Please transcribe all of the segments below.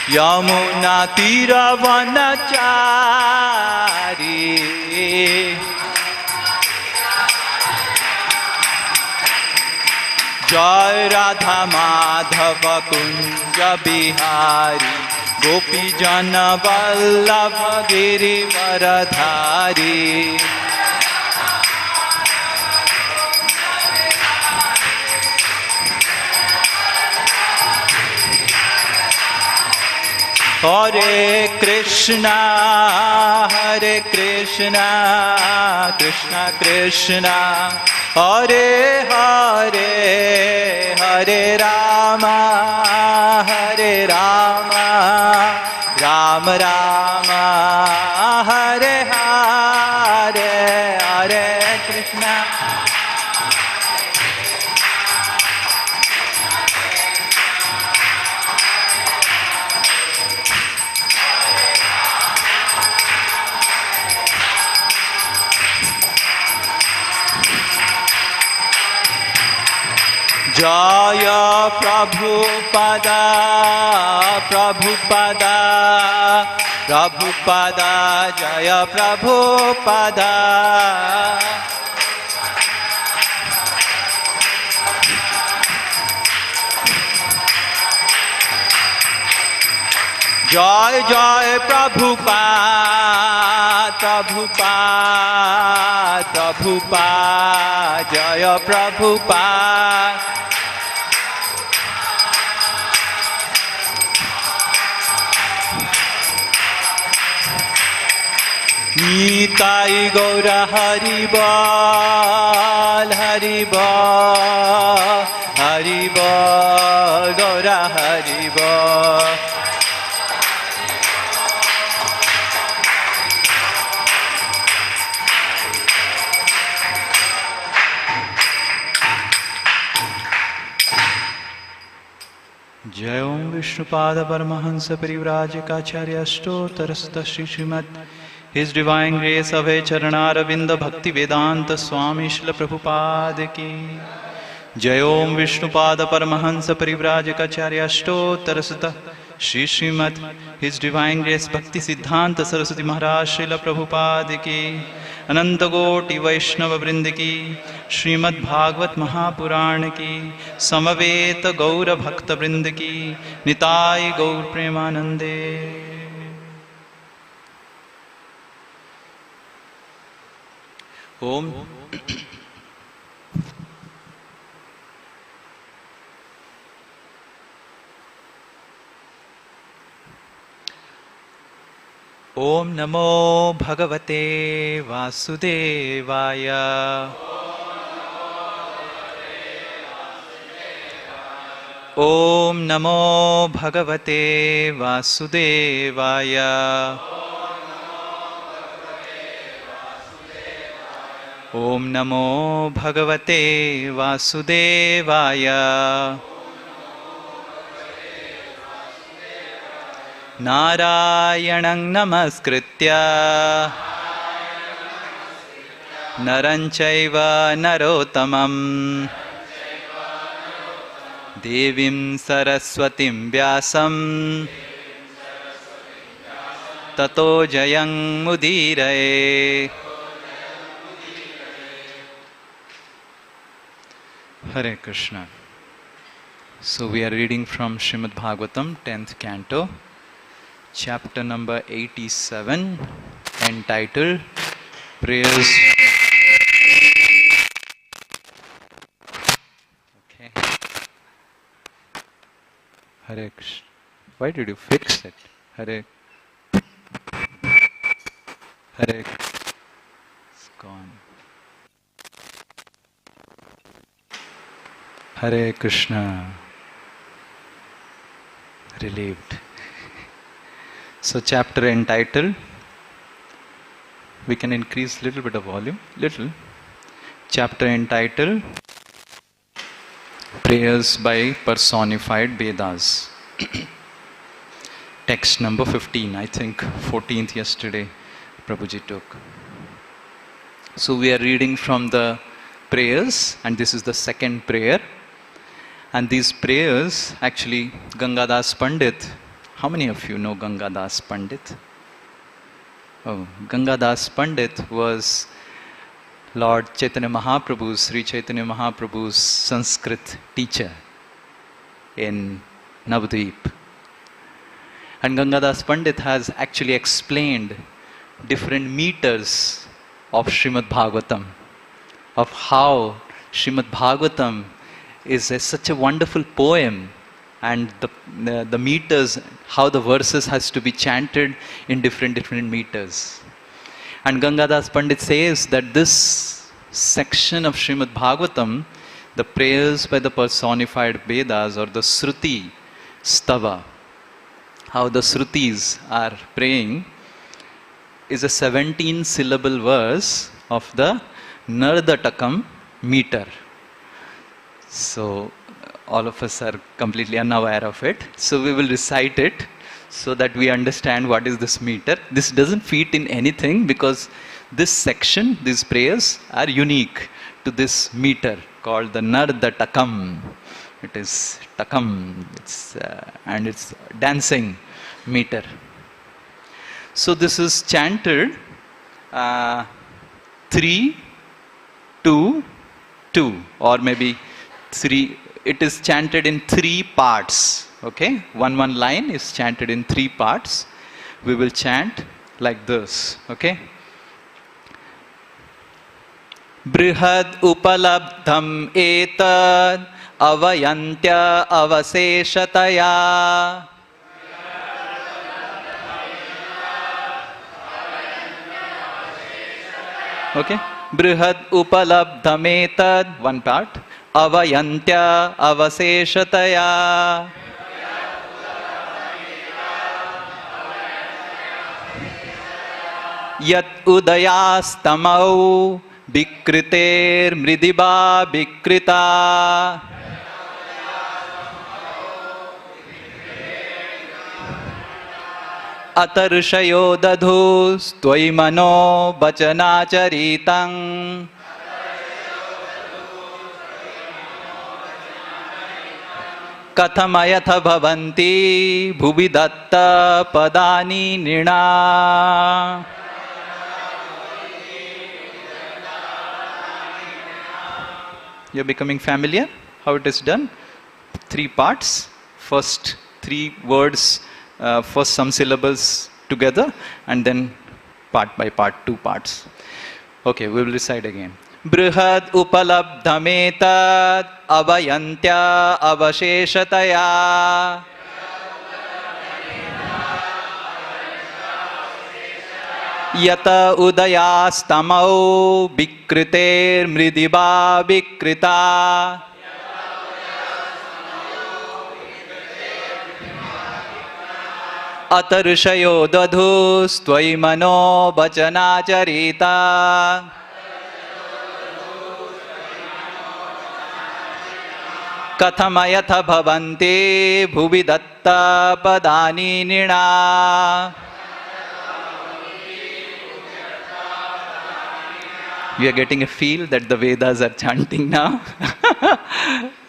Yamuna tira vanachari. Jai Radha Madhava Kunja Bihari Gopi Jana Vallabha Giri Varadhari. Hare Krishna, Krishna Krishna, Hare Hare, Hare Rama, Rama Rama, Hare Hare, Hare Krishna. Jaya Prabhupada, Prabhupada, Prabhupada, Jaya Prabhupada. Jai Jai Prabhupada, Prabhupada, Prabhupada, Jaya Prabhupada. Nitai Gaura Haribol, Haribol, Haribol, Gaura Haribol. Jai Om Vishnupada Paramahansa Parivrajikacharya Ashtotarasata Shri Srimad His Divine Grace Abhay Charanaravindha Bhakti Vedanta Swami Srila Prabhupada Ki Jai Om Vishnupada Paramahansa Parivrajikacharya Ashtotarasata Shri Srimad His Divine Grace Bhakti Siddhanta Saraswati Maharaj Srila Prabhupada Ki Ananta Koti Vaishnava Vrinda Ki Srimad Bhagavat Mahapuran Ki Samaveta Gaura Bhakta Vrinda Ki Nitai Gaur Premanande. Om Om Namo Bhagavate Vasudevaya. Om Namo Bhagavate Vasudevaya. Om Namo Bhagavate Vasudevaya. Narayanang Namaskritya Naranchaiva Narotamam Devim Saraswatim Vyasam Tato Jayang Mudiraye. Hare Krishna. So we are reading from Srimad Bhagavatam, 10th Canto, chapter number 87, entitled Prayers. Okay. Hare Krishna. Why did you fix it? Hare. Hare. It's gone. Hare Krishna. Relieved. So chapter entitled, we can increase little bit of volume, little. Chapter entitled, Prayers by Personified Vedas. Text number 15, I think 14th yesterday Prabhuji took. So we are reading from the prayers, and this is the second prayer. And these prayers, actually Gangadas Pandit How many of you know Gangadas Pandit? Oh, Gangadas Pandit was Lord Chaitanya Mahaprabhu's, Sri Chaitanya Mahaprabhu's Sanskrit teacher in Navadvip. And Gangadas Pandit has actually explained different meters of Srimad Bhagavatam, of how Srimad Bhagavatam is such a wonderful poem, and the meters, how the verses has to be chanted in different meters. And Gangadas Pandit says that this section of Srimad Bhagavatam, the prayers by the personified Vedas or the Shruti Stava, how the Shrutis are praying, is a 17-syllable verse of the Nardatakam meter. So all of us are completely unaware of it. So we will recite it so that we understand what is this meter. This doesn't fit in anything because this section, these prayers are unique to this meter called the Nardatakam. It is takam, and it's dancing meter. So this is chanted 3, 2, 2, or maybe 3. It is chanted in 3 parts. Okay, one line is chanted in 3 parts. We will chant like this. Okay. Brihad upalabdham etad avayantya avaseshataya. Okay. Brihad upalabdham etad, one part. Avayantya avaseshataya. Yat udayastamau vikriter mridiba vikrita. Atarshayo dadhus tvai mano vachanacharitam. Kathamayatha bhavanti bhuvi datta padani nina. You're becoming familiar how it is done? 3 parts. First 3 words, first some syllables together, and then part by part 2 parts. Okay, we will recite again. Brihad upalabdhametad avayantya avasheshataya. Yata udayastamau vikriter mridiba vikrita. Atarshayo dadhus tvai mano vachanacharita. Kathamayatha bhavanti bhuvi datta padani nina. We are getting a feel that the Vedas are chanting now.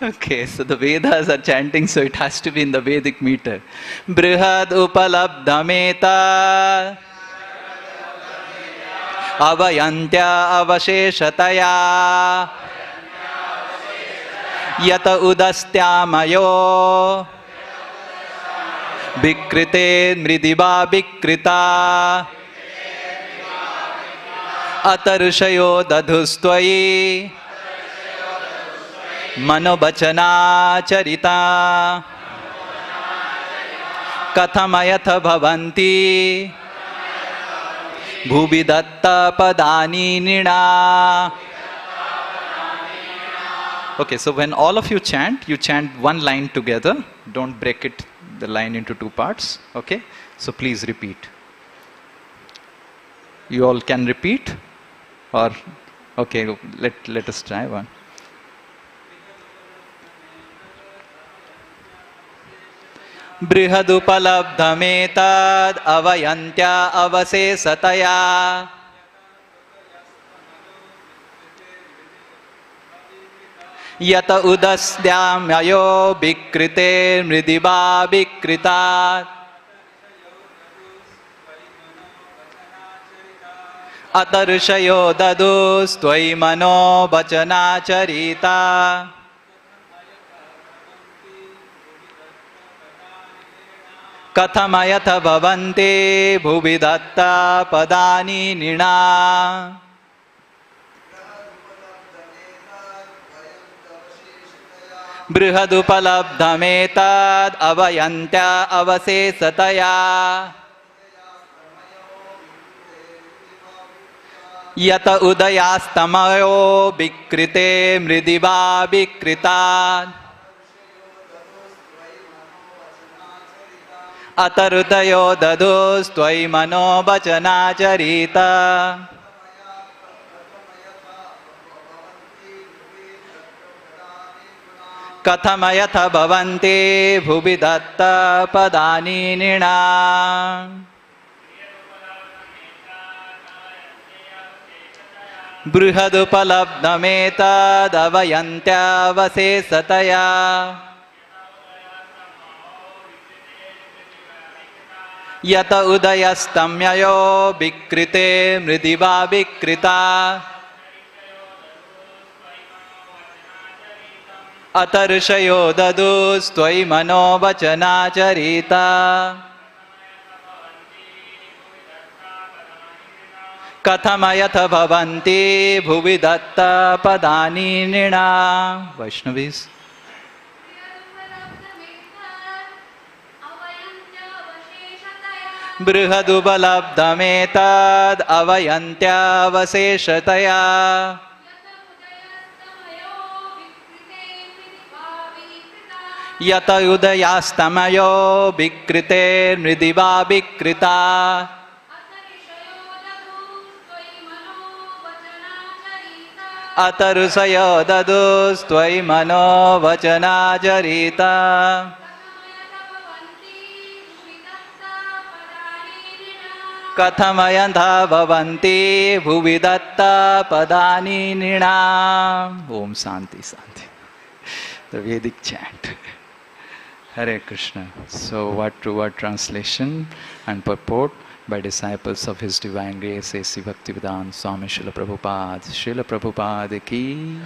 Okay, so the Vedas are chanting, so it has to be in the Vedic meter. Brihad upalabdhameta avayantya avasheshataya. Yata udastyamayo vikrite mridiba vikrita. Atarshayo dadhustvai manobachana charita. Kathamayatha bhavanti bhuvi datta padani nina. Okay, so when all of you chant one line together. Don't break it, the line into 2 parts. Okay, so please repeat. You all can repeat? Or, okay, let us try one. Brihadupalabdhametad avayantya avasesataya. Yata udasdyamyayo vikrite mridiba vikrita. अतऋषयो ददुस्त्वयि मनो वचनाचरिता कथमयथ भवन्ति भुवि दत्ता पदानि नृणा बृहदुपलब्धमेतद् अवयन्त्या अवशेषतया यत उदयास्तमयो विकृते मृदि वा विकृतात् अतरुदयो ददुस्त्वयि मनो वचनाचरिता कथमयथ भवन्ति भुवि दत्ता पदानि नृणाम् बृहदुपलब्धमेतदवयन्त्यावशेषतया यत उदयस्तम्ययो विकृते मृदि वा विकृता अतऋषयो ददुस्त्वयि मनो वचनाचरिता कथमयथ भवन्ति भुवि दत्ता पदानि नृणाम्. Vaishnavis. बृहदुपलब्धमेतद् अवयन्त्यावशेषतया यत उदयास्तमयो विकृते मृदि वा विकृता अतऋषयो ददुस्त्वयि मनो वचनाचरिता कथमयथा भवन्ति भुवि दत्ता पदानि नृणाम्. Om Shanti Shanti. The Vedic chant. Hare Krishna. So word-to-word translation and purport by disciples of His Divine Grace A.C. Bhaktivedanta Swami Srila Prabhupada. Srila Prabhupada ki,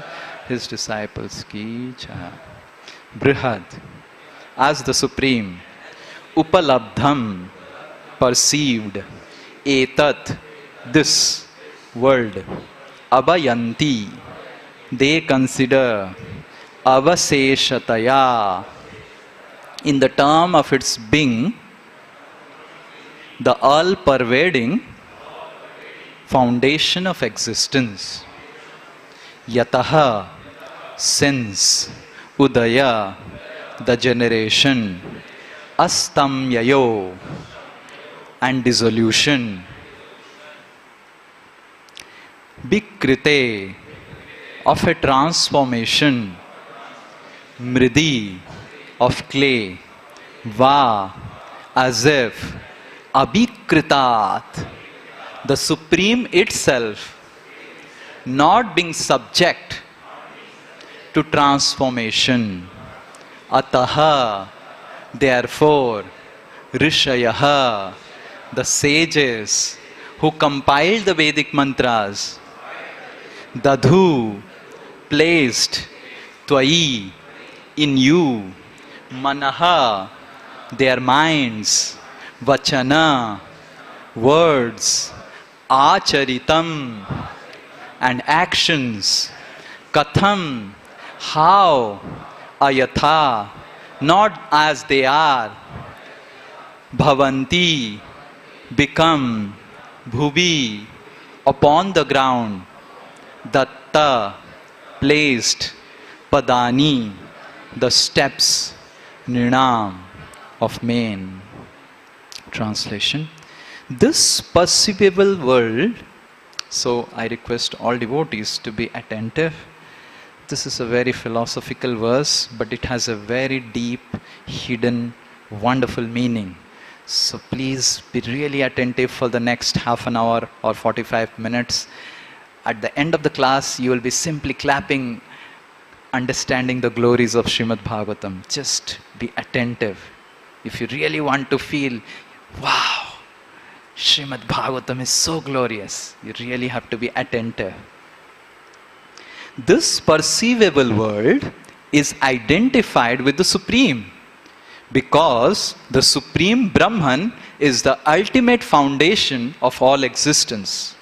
His disciples ki jai. Brihad, as the Supreme, Upalabdham, perceived, Etat, this world, Abhayanti, they consider, Avaseshataya, in the term of its being, the all-pervading foundation of existence. Yataha, since, Udaya, the generation, Astamyayo, and dissolution. Bikrite, of a transformation. Mridi, of clay. Va, as if. Abhikritat, the Supreme itself, not being subject to transformation. Ataha, therefore, Rishayaha, the sages who compiled the Vedic mantras, Dadhu, placed, Tvai, in you, Manaha, their minds, Vachana, words, Acharitam, and actions, Katham, how, Ayatha, not as they are, Bhavanti, become, Bhuvi, upon the ground, Datta, placed, Padani, the steps, Nrinam, of main. Translation. This perceivable world, so I request all devotees to be attentive. This is a very philosophical verse, but it has a very deep, hidden, wonderful meaning. So please be really attentive for the next half an hour or 45 minutes. At the end of the class, you will be simply clapping, understanding the glories of Srimad Bhagavatam. Just be attentive. If you really want to feel, wow, Srimad Bhagavatam is so glorious. You really have to be attentive. This perceivable world is identified with the Supreme because the Supreme Brahman is the ultimate foundation of all existence.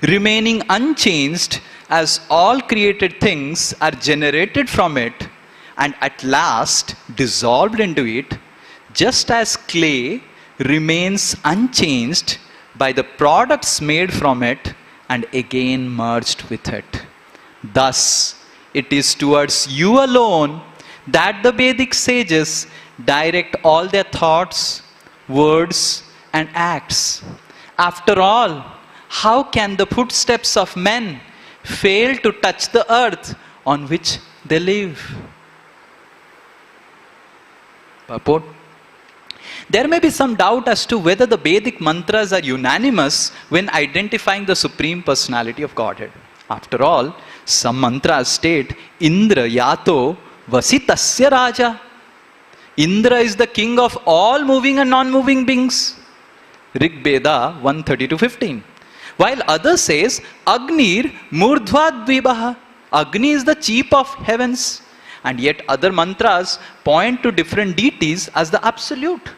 Remaining unchanged as all created things are generated from it and at last dissolved into it, just as clay remains unchanged by the products made from it and again merged with it. Thus, it is towards you alone that the Vedic sages direct all their thoughts, words, and acts. After all, how can the footsteps of men fail to touch the earth on which they live? Purport. There may be some doubt as to whether the Vedic mantras are unanimous when identifying the Supreme Personality of Godhead. After all, some mantras state, Indra yato vasitasya raja. Indra is the king of all moving and non-moving beings. Rig Veda 1:30-15. While others says, Agnir murdhva dvibaha. Agni is the chief of heavens. And yet other mantras point to different deities as the absolute.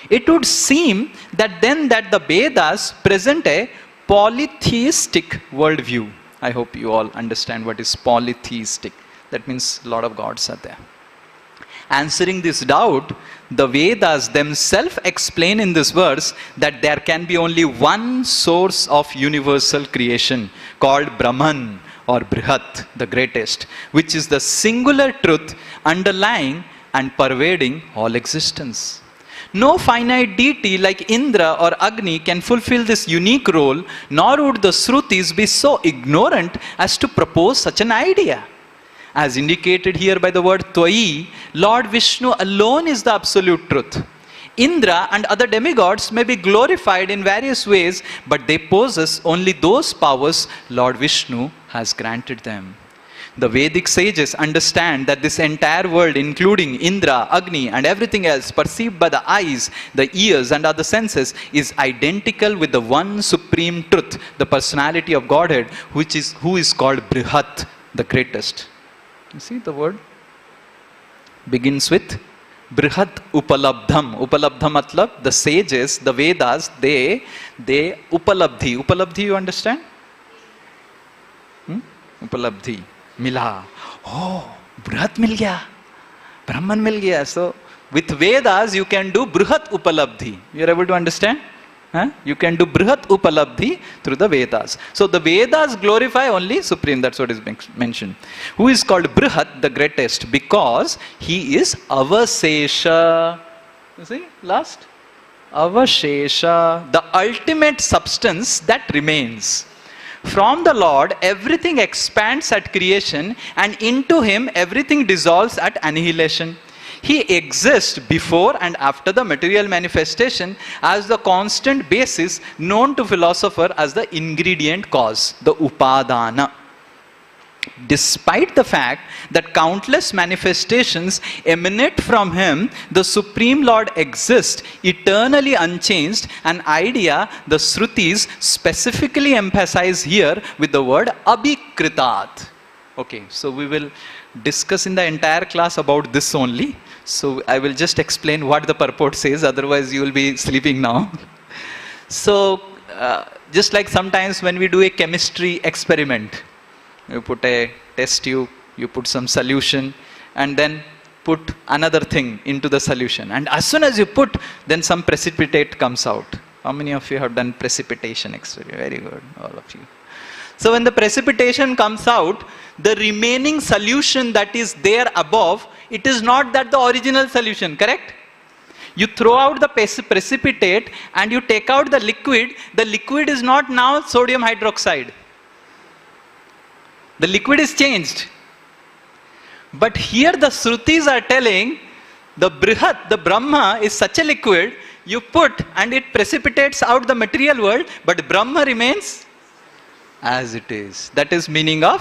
It would seem that then that the Vedas present a polytheistic worldview. I hope you all understand what is polytheistic. That means a lot of gods are there. Answering this doubt, the Vedas themselves explain in this verse that there can be only one source of universal creation called Brahman or Brihat, the greatest, which is the singular truth underlying and pervading all existence. No finite deity like Indra or Agni can fulfill this unique role, nor would the Shrutis be so ignorant as to propose such an idea. As indicated here by the word Tvai, Lord Vishnu alone is the absolute truth. Indra and other demigods may be glorified in various ways, but they possess only those powers Lord Vishnu has granted them. The Vedic sages understand that this entire world, including Indra, Agni, and everything else perceived by the eyes, the ears, and other senses, is identical with the one supreme truth, the personality of Godhead, who is called Brihat, the greatest. You see, the word begins with Brihat Upalabdham. Upalabdham matlab, the sages, the Vedas, they Upalabdhi. Upalabdhi, you understand? Upalabdhi. Mila. Oh, Brihat mil gaya. Brahman mil gaya. So, with Vedas, you can do Brihat Upalabdhi. You are able to understand? You can do Brihat Upalabdhi through the Vedas. So, the Vedas glorify only Supreme. That's what is being mentioned. Who is called Brihat, the greatest, because he is Avasesha. You see, last? Avashesha, the ultimate substance that remains. From the Lord, everything expands at creation, and into him, everything dissolves at annihilation. He exists before and after the material manifestation as the constant basis known to philosopher as the ingredient cause, the upadana. Despite the fact that countless manifestations emanate from him, the Supreme Lord exists eternally unchanged, an idea the Shrutis specifically emphasize here with the word abhikritat. Okay, so we will discuss in the entire class about this only. So I will just explain what the purport says, otherwise you will be sleeping now. So just like sometimes when we do a chemistry experiment, you put a test tube, you put some solution, and then put another thing into the solution. And as soon as you put, then some precipitate comes out. How many of you have done precipitation experiment? Very good, all of you. So when the precipitation comes out, the remaining solution that is there above, it is not that the original solution, correct? You throw out the precipitate and you take out the liquid is not now sodium hydroxide. The liquid is changed. But here the Shrutis are telling, the Brihat, the Brahma is such a liquid, you put and it precipitates out the material world, but Brahma remains as it is. That is meaning of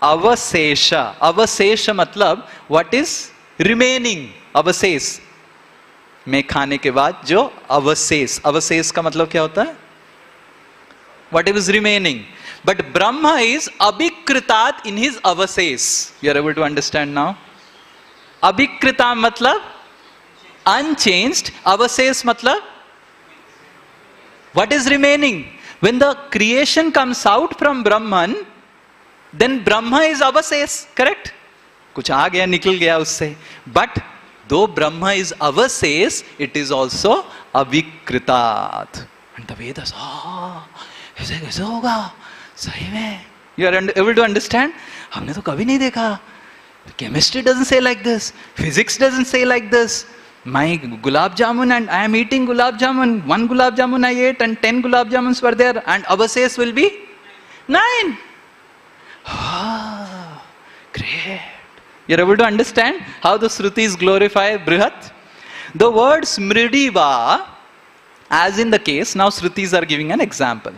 Avasesha. Avasesha matlab, what is remaining? Avases में खाने के बाद जो अवशेष, अवशेष का मतलब क्या होता है? What is remaining. But Brahma is abhikritat in his avashes. You are able to understand now? Abhikrita matlab unchanged. Avashes matlab what is remaining. When the creation comes out from Brahman, then Brahma is avashes. Correct? कुछ आ गया, निकल गया उससे. But though Brahma is avashes, it is also abhikritat. And the Vedas, ऐसे कैसे होगा? सही में. You are able to understand? हमने तो कभी नहीं देखा. Chemistry doesn't say like this. Physics doesn't say like this. My gulab jamun, and I am eating gulab jamun. 1 gulab jamun I ate and 10 gulab jamuns were there, and avashes will be 9. Great. You are able to understand how the Shrutis glorify Brihat? The word smridiva, as in the case, now Shrutis are giving an example,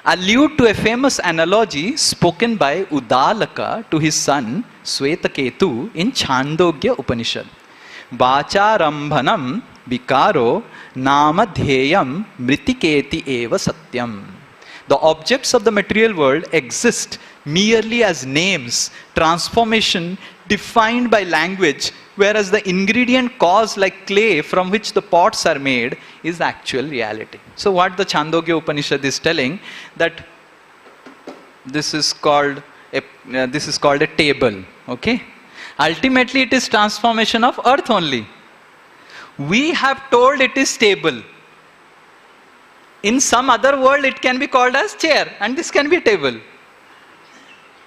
allude to a famous analogy spoken by Udalaka to his son Swetaketu in Chandogya Upanishad. Vacharambhanam vikaro namadhyayam mritiketi eva satyam. The objects of the material world exist merely as names, transformation defined by language, whereas the ingredient cause like clay from which the pots are made is actual reality. So what the Chandogya Upanishad is telling, that this is called a table, okay? Ultimately it is transformation of earth only. We have told it is table. In some other world it can be called as chair, and this can be a table.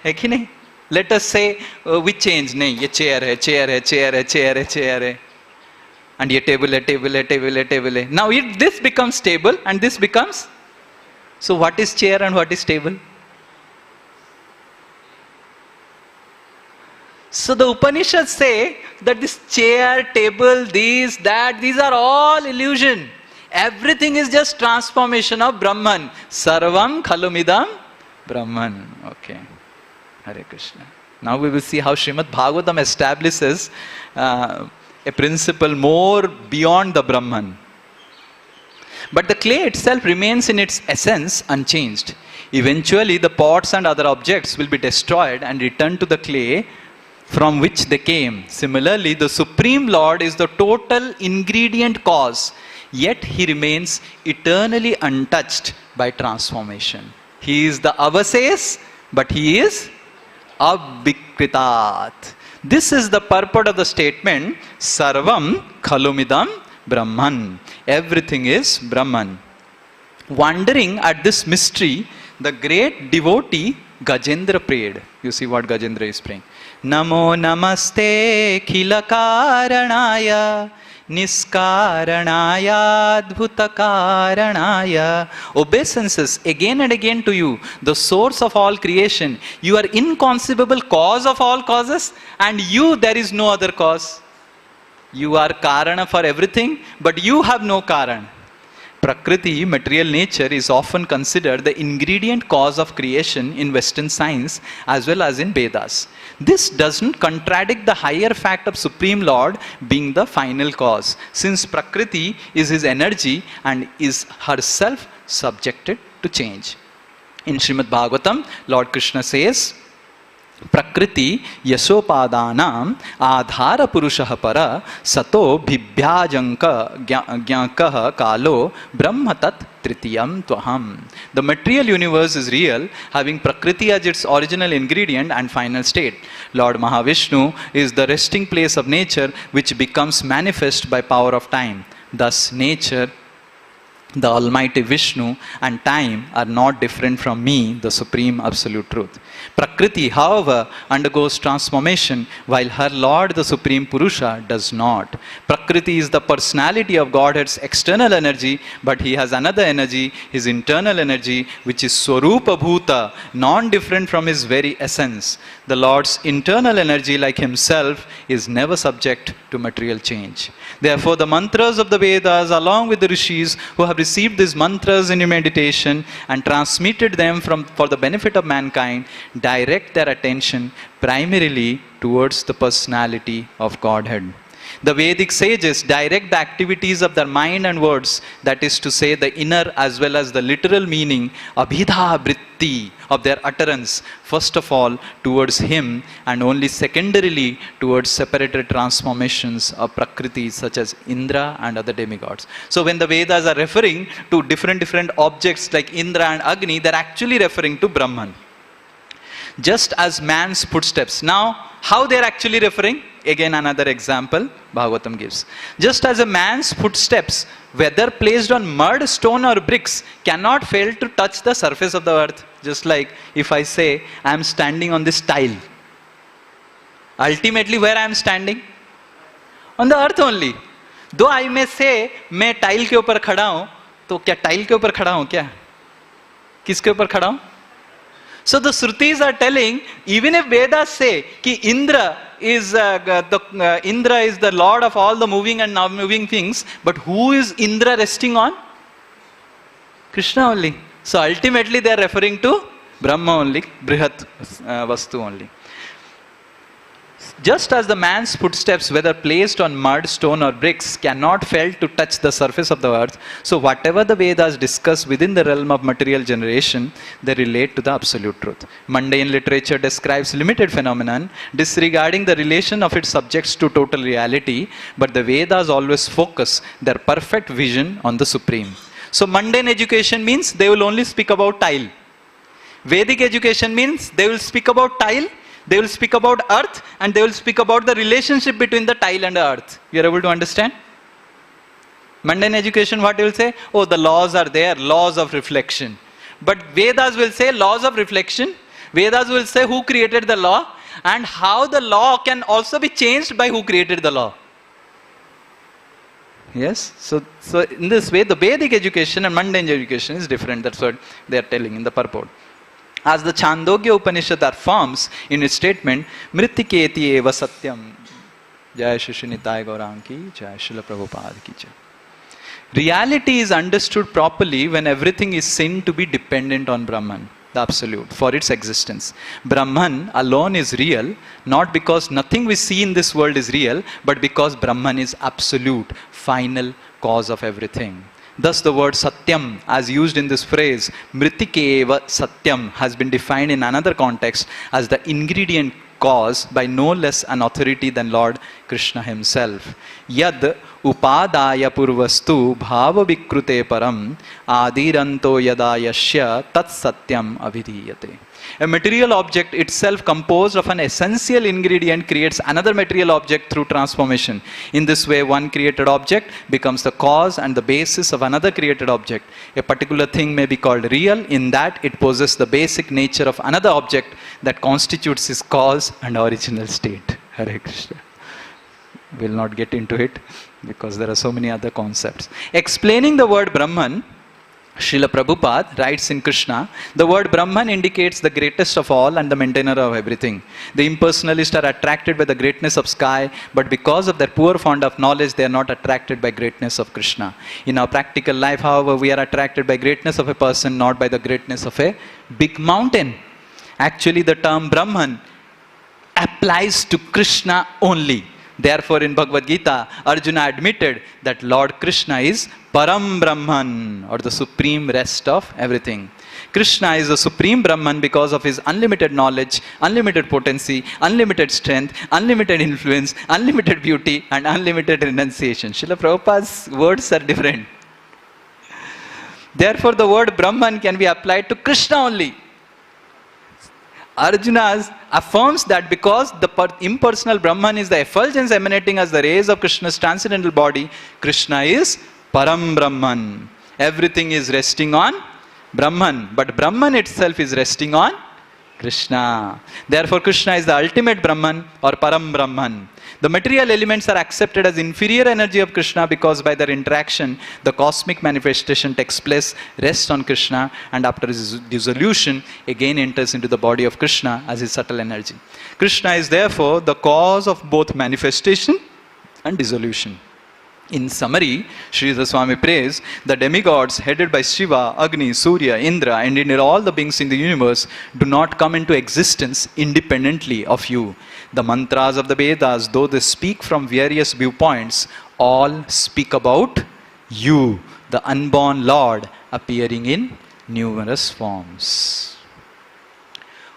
है कि नहीं? Let us say we change. नहीं, ये chair है, chair है, chair है, chair है, chair है, and ये table है, table है, table है, table है. Now if this becomes table and this becomes, so what is chair and what is table? So the Upanishads say that this chair, table, these, that, these are all illusion. Everything is just transformation of Brahman. Sarvam khalumidam Brahman. Okay. Hare Krishna. Now we will see how Srimad Bhagavatam establishes a principle more beyond the Brahman. But the clay itself remains in its essence unchanged. Eventually the pots and other objects will be destroyed and returned to the clay from which they came. Similarly, the Supreme Lord is the total ingredient cause, yet He remains eternally untouched by transformation. He is the avashes, but He is abhikritat. This is the purport of the statement, Sarvam khalumidam Brahman. Everything is Brahman. Wondering at this mystery, the great devotee Gajendra prayed. You see what Gajendra is praying. Namo namaste khila karanaya niskaranaya adbhuta karanaya. Obeisances again and again to you, the source of all creation. You are inconceivable cause of all causes, and you, there is no other cause. You are karana for everything, but you have no karan. Prakriti, material nature, is often considered the ingredient cause of creation in Western science as well as in Vedas. This doesn't contradict the higher fact of Supreme Lord being the final cause, since Prakriti is His energy and is herself subjected to change. In Srimad Bhagavatam, Lord Krishna says, Prakriti yasopadanam adhara purushah para sato bhibhyajanka gyakaha kalo brahmatat tritiyam tvaham. The material universe is real, having Prakriti as its original ingredient and final state. Lord Mahavishnu is the resting place of nature, which becomes manifest by power of time. Thus nature, the Almighty Vishnu, and time are not different from me, the Supreme Absolute Truth. Prakriti, however, undergoes transformation, while her Lord, the Supreme Purusha, does not. Prakriti is the personality of Godhead's external energy, but He has another energy, His internal energy, which is Svarupa Bhuta, non-different from His very essence. The Lord's internal energy, like Himself, is never subject to material change. Therefore, the mantras of the Vedas, along with the rishis who have received these mantras in meditation and transmitted them for the benefit of mankind, direct their attention primarily towards the personality of Godhead. The Vedic sages direct the activities of their mind and words, that is to say the inner as well as the literal meaning, abhidha vritti, of their utterance, first of all towards him and only secondarily towards separated transformations of Prakriti such as Indra and other demigods. So when the Vedas are referring to different objects like Indra and Agni, they are actually referring to Brahman. Just as man's footsteps. Now, how they are actually referring? Again, another example Bhagavatam gives. Just as a man's footsteps, whether placed on mud, stone or bricks, cannot fail to touch the surface of the earth. Just like if I say, I am standing on this tile. Ultimately, where I am standing? On the earth only. Though I may say, मैं tile के ऊपर खड़ा हूँ, तो क्या tile के ऊपर खड़ा हूँ क्या? किसके ऊपर खड़ा हूँ? So the Shrutis are telling, even if Vedas say कि Indra is the Lord of all the moving and non-moving things, but who is Indra resting on? Krishna only. So ultimately they are referring to Brahma only, Brihat Vastu only. Just as the man's footsteps, whether placed on mud, stone or bricks, cannot fail to touch the surface of the earth, so whatever the Vedas discuss within the realm of material generation, they relate to the absolute truth. Mundane literature describes limited phenomenon, disregarding the relation of its subjects to total reality, but the Vedas always focus their perfect vision on the Supreme. So mundane education means they will only speak about tile. Vedic education means they will speak about tile, they will speak about earth, and they will speak about the relationship between the tile and the earth. You are able to understand? Mundane education, what you will say? Oh, the laws are there, laws of reflection. But Vedas will say laws of reflection. Vedas will say who created the law and how the law can also be changed by who created the law. Yes? So in this way, the Vedic education and mundane education is different. That's what they are telling in the purport. As the Chandogya Upanishad affirms in its statement, Mritiketi eva satyam. Jai Shri Nitai Gaurang ki, Jai Srila Prabhupada ki jai. Reality is understood properly when everything is seen to be dependent on Brahman, the Absolute, for its existence. Brahman alone is real, not because nothing we see in this world is real, but because Brahman is absolute, final cause of everything. Thus the word Satyam, as used in this phrase, Mritikeva Satyam, has been defined in another context as the ingredient cause by no less an authority than Lord Krishna himself. Yad upadaya purvastu bhava vikrute param adiranto yadayasya tat satyam avidhiyate. A material object itself composed of an essential ingredient creates another material object through transformation. In this way, one created object becomes the cause and the basis of another created object. A particular thing may be called real in that it possesses the basic nature of another object that constitutes its cause and original state. Hare Krishna. We'll not get into it because there are so many other concepts. Explaining the word Brahman, Srila Prabhupada writes in Krishna, the word Brahman indicates the greatest of all and the maintainer of everything. The impersonalists are attracted by the greatness of sky, but because of their poor fund of knowledge, they are not attracted by greatness of Krishna. In our practical life, however, we are attracted by greatness of a person, not by the greatness of a big mountain. Actually, the term Brahman applies to Krishna only. Therefore, in Bhagavad Gita, Arjuna admitted that Lord Krishna is Param Brahman, or the supreme rest of everything. Krishna is the supreme Brahman because of his unlimited knowledge, unlimited potency, unlimited strength, unlimited influence, unlimited beauty, and unlimited renunciation. Srila Prabhupada's words are different. Therefore, the word Brahman can be applied to Krishna only. Arjuna affirms that because the impersonal Brahman is the effulgence emanating as the rays of Krishna's transcendental body, Krishna is Param Brahman. Everything is resting on Brahman, but Brahman itself is resting on Krishna. Therefore, Krishna is the ultimate Brahman or Param Brahman. The material elements are accepted as inferior energy of Krishna because by their interaction, the cosmic manifestation takes place, rests on Krishna, and after his dissolution, again enters into the body of Krishna as his subtle energy. Krishna is therefore the cause of both manifestation and dissolution. In summary, Sri Swami prays, the demigods headed by Shiva, Agni, Surya, Indra, and in all the beings in the universe do not come into existence independently of you. The mantras of the Vedas, though they speak from various viewpoints, all speak about you, the unborn Lord, appearing in numerous forms.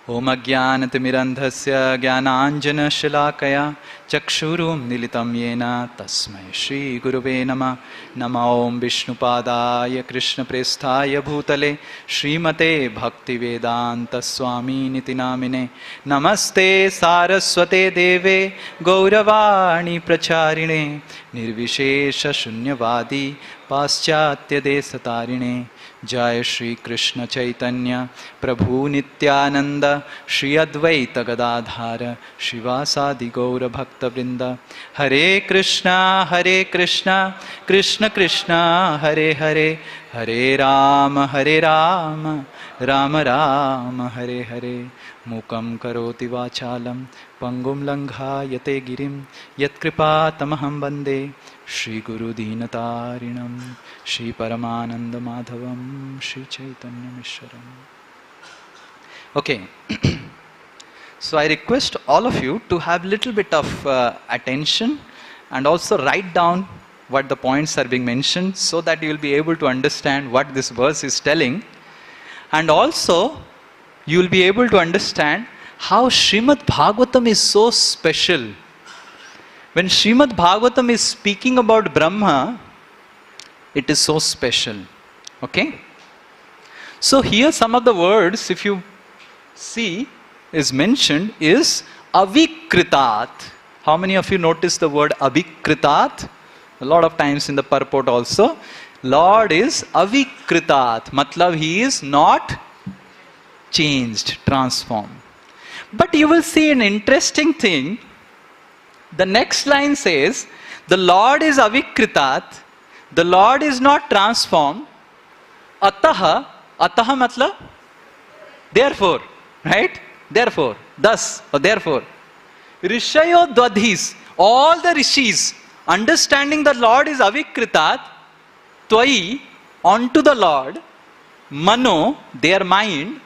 Om Ajnanatimirandhasya Jnananjana Chakshurum Militam Yena Tasmai Shri Guruve Nama Nama Om Vishnupadaya Krishna Presthaya Bhutale Srimate Bhakti Vedanta Swami Niti Namine Namaste Saraswate Deve Gauravani Pracharine Nirvishesha Shunyavadi Paschatya Desatarine Jai Shri Krishna Chaitanya Prabhu Nityananda Shri Advaita Gadadhara Shivasadi Gaura Bhakta Vrinda Hare Krishna Krishna Krishna Hare Hare Hare Rama Rama Rama Hare Hare Mukam Karoti Vachalam Pangum Langhayate Girim Yat Kripa Tamaham Bande Shri Guru Dinatarinam Shri Paramananda Madhavam Shri Chaitanya Mishwaram. Okay, so I request all of you to have little bit of attention and also write down what the points are being mentioned so that you will be able to understand what this verse is telling, and also you will be able to understand how Srimad Bhagavatam is so special. When Srimad Bhagavatam is speaking about Brahma, it is so special. Okay? So here some of the words, if you see, is mentioned is avikritat. How many of you notice the word avikritat? A lot of times in the purport also. Lord is avikritat. Matlab, he is not changed, transformed. But you will see an interesting thing. The next line says, the Lord is avikritat, the Lord is not transformed, ataha matlab, therefore, right? Therefore, thus, or therefore. Rishayo dwadhis, all the rishis, understanding the Lord is avikritat, tvai, onto the Lord, mano, their mind,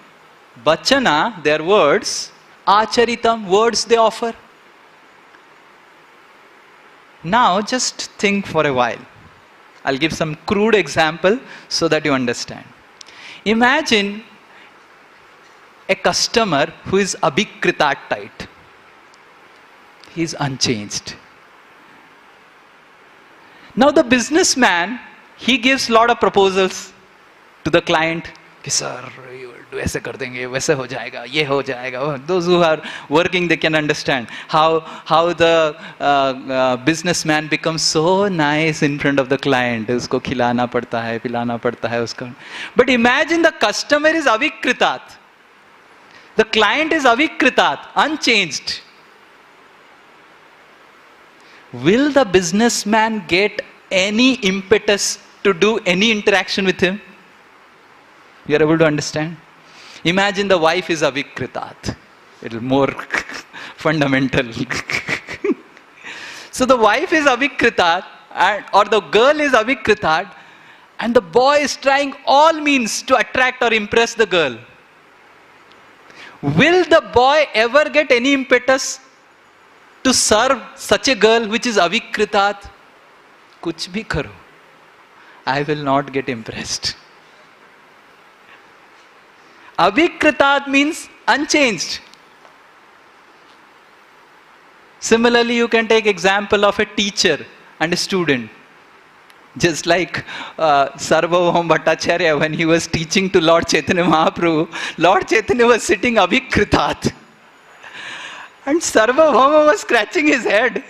bachana, their words, acharitam, words they offer. Now just think for a while. I'll give some crude example so that you understand. Imagine a customer who is abhikritat type. He is unchanged. Now the businessman, he gives lot of proposals to the client. Sir, ऐसे कर देंगे, वैसे हो जाएगा, ये हो जाएगा. Those who are working, they can understand how the businessman becomes so nice in front of the client. उसको खिलाना पड़ता है, पिलाना पड़ता है उसको. But imagine the customer is avikritat. The client is avikritat, unchanged. Will the businessman get any impetus to do any interaction with him? You are able to understand? Imagine the wife is avikritat. It is more fundamental. So the wife is avikritat, or the girl is avikritat, and the boy is trying all means to attract or impress the girl. Will the boy ever get any impetus to serve such a girl which is avikritat? Kuch bhi karo, I will not get impressed. Avikritat means unchanged. Similarly, you can take example of a teacher and a student. Just like Sarvabhauma Bhattacharya, when he was teaching to Lord Chaitanya Mahaprabhu, Lord Chaitanya was sitting avikritat. And Sarvabhauma was scratching his head.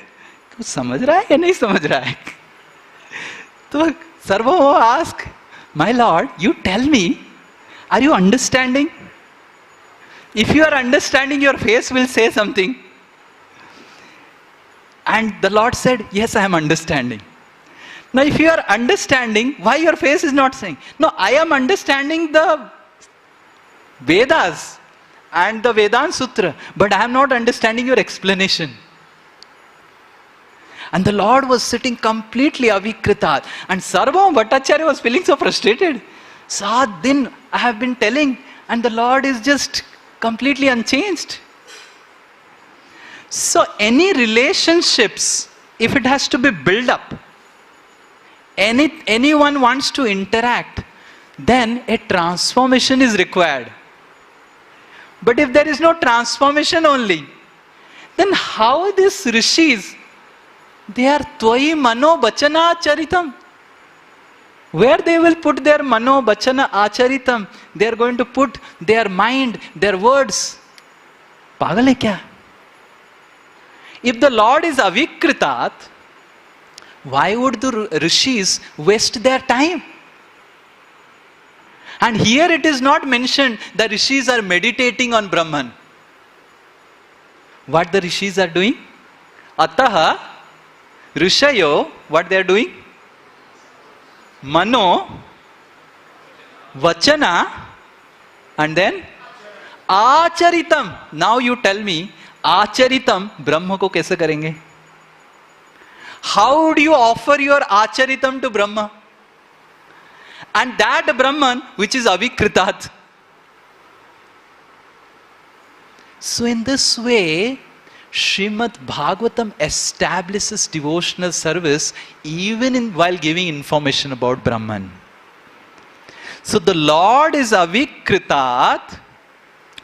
समझ रहा है या नहीं समझ रहा है? तो Sarvabhauma asked, my Lord, you tell me, are you understanding? If you are understanding, your face will say something. And the Lord said, yes, I am understanding. Now if you are understanding, why your face is not saying? No, I am understanding the Vedas and the Vedanta Sutra, but I am not understanding your explanation. And the Lord was sitting completely avikritat. And Sarvabhauma Bhattacharya was feeling so frustrated. Saat din I have been telling, and the Lord is just completely unchanged. So any relationships, if it has to be built up, anyone wants to interact, then a transformation is required. But if there is no transformation only, then how these rishis, they are tvai mano bachana charitam. Where they will put their mano bachana acharitam? They are going to put their mind, their words. Pagal hai kya? If the Lord is avikritat, why would the rishis waste their time? And here it is not mentioned the rishis are meditating on Brahman. What the rishis are doing? Ataha rishayo, what they are doing? Mano, vachana, and then acharitam. Now you tell me, acharitam Brahma ko kaise karenge? How do you offer your acharitam to Brahma? And that Brahman which is avikritat. So in this way, Srimad Bhagavatam establishes devotional service even while giving information about Brahman. So the Lord is avikritat.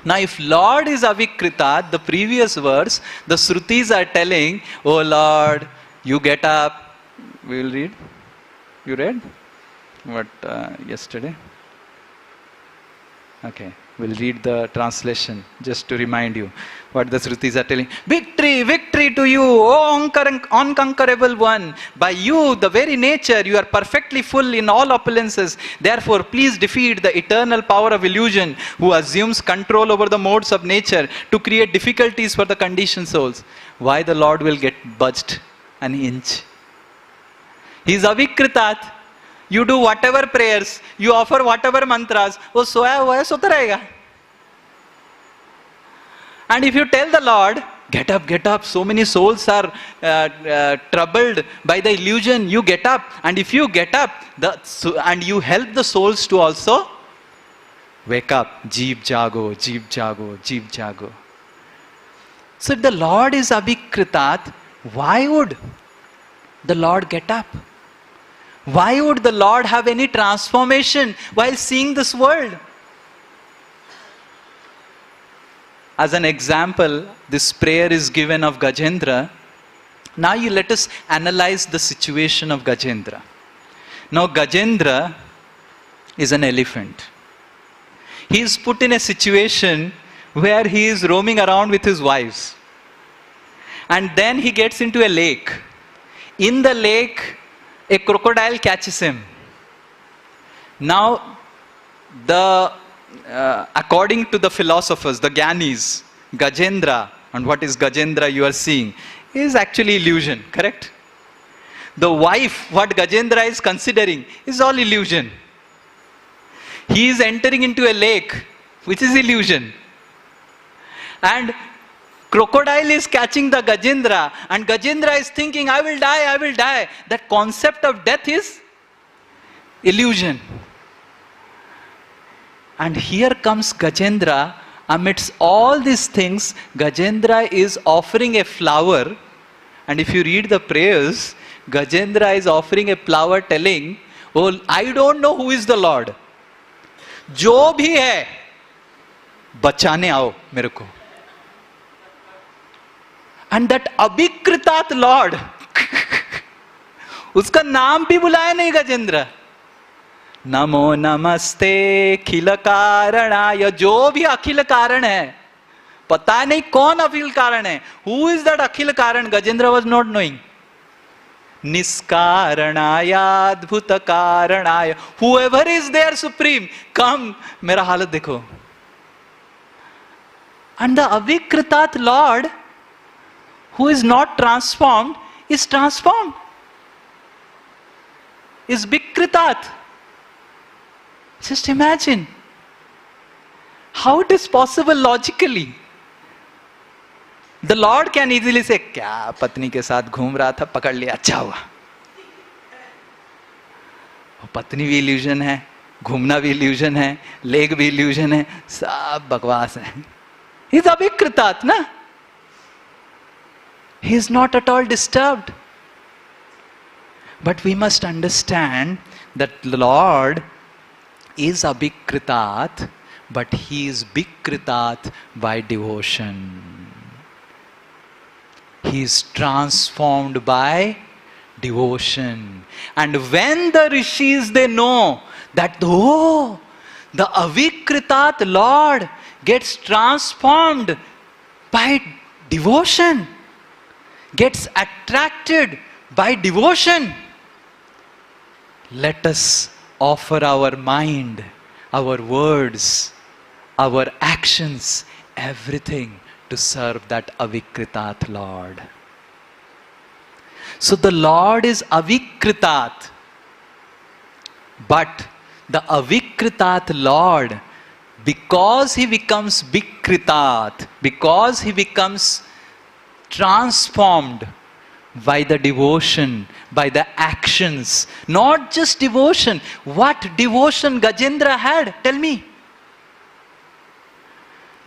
Now if Lord is avikritat, the previous verse, the Shrutis are telling, oh Lord, you get up. We will read. You read? What yesterday? Okay, we'll read the translation just to remind you what the Shrutis are telling. Victory, victory to you, O unconquerable one. By you, the very nature, you are perfectly full in all opulences. Therefore, please defeat the eternal power of illusion who assumes control over the modes of nature to create difficulties for the conditioned souls. Why the Lord will get budged an inch? He is avikritat. You do whatever prayers, you offer whatever mantras, वो सोया हुआ है सोता रहेगा. And if you tell the Lord, get up, so many souls are troubled by the illusion, you get up. And if you get up, and you help the souls to also wake up. Jeev jago, jeev jago, jeev jago. So if the Lord is abhikritat, why would the Lord get up? Why would the Lord have any transformation while seeing this world? As an example, this prayer is given of Gajendra. Now you let us analyze the situation of Gajendra. Now Gajendra is an elephant. He is put in a situation where he is roaming around with his wives. And then he gets into a lake. In the lake, a crocodile catches him. Now, according to the philosophers, the Gyanis, Gajendra, and what is Gajendra you are seeing, is actually illusion, correct? The wife, what Gajendra is considering, is all illusion. He is entering into a lake, which is illusion. And crocodile is catching the Gajendra, and Gajendra is thinking, I will die, I will die. That concept of death is illusion. And here comes Gajendra. Amidst all these things, Gajendra is offering a flower. And if you read the prayers, Gajendra is offering a flower telling, oh, I don't know who is the Lord. जो भी है, बचाने आओ मेरे को. And that abhikritat Lord, उसका नाम भी बुलाया नहीं गजेंद्र. नमो नमस्ते अखिल कारणाय, जो भी अखिल कारण है, पता नहीं कौन अखिल कारण है. Who is that अखिल कारण? Gajendra was not knowing. निष्कारणाय अद्भुत कारणाय, whoever is there supreme, come, मेरा हालत देखो. And the abhikritat Lord, who is not transformed, is transformed. Is Bhikritat. Just imagine how it is possible logically. The Lord can easily say, क्या पत्नी के साथ घूम रहा था, पकड़ लिया, अच्छा हुआ. पत्नी भी illusion है, घूमना भी illusion है, लेग भी illusion है, सब बकवास है. He is abhikritat, ना? He is not at all disturbed. But we must understand that the Lord is abhikritat, but He is bhikritat by devotion. He is transformed by devotion. And when the rishis, they know that, oh, the avikritat Lord gets transformed by devotion, gets attracted by devotion, let us offer our mind, our words, our actions, everything to serve that avikritat Lord. So the Lord is avikritat, but the avikritat Lord, because He becomes bhikritat, because He becomes transformed by the devotion, by the actions, not just devotion. What devotion Gajendra had? Tell me.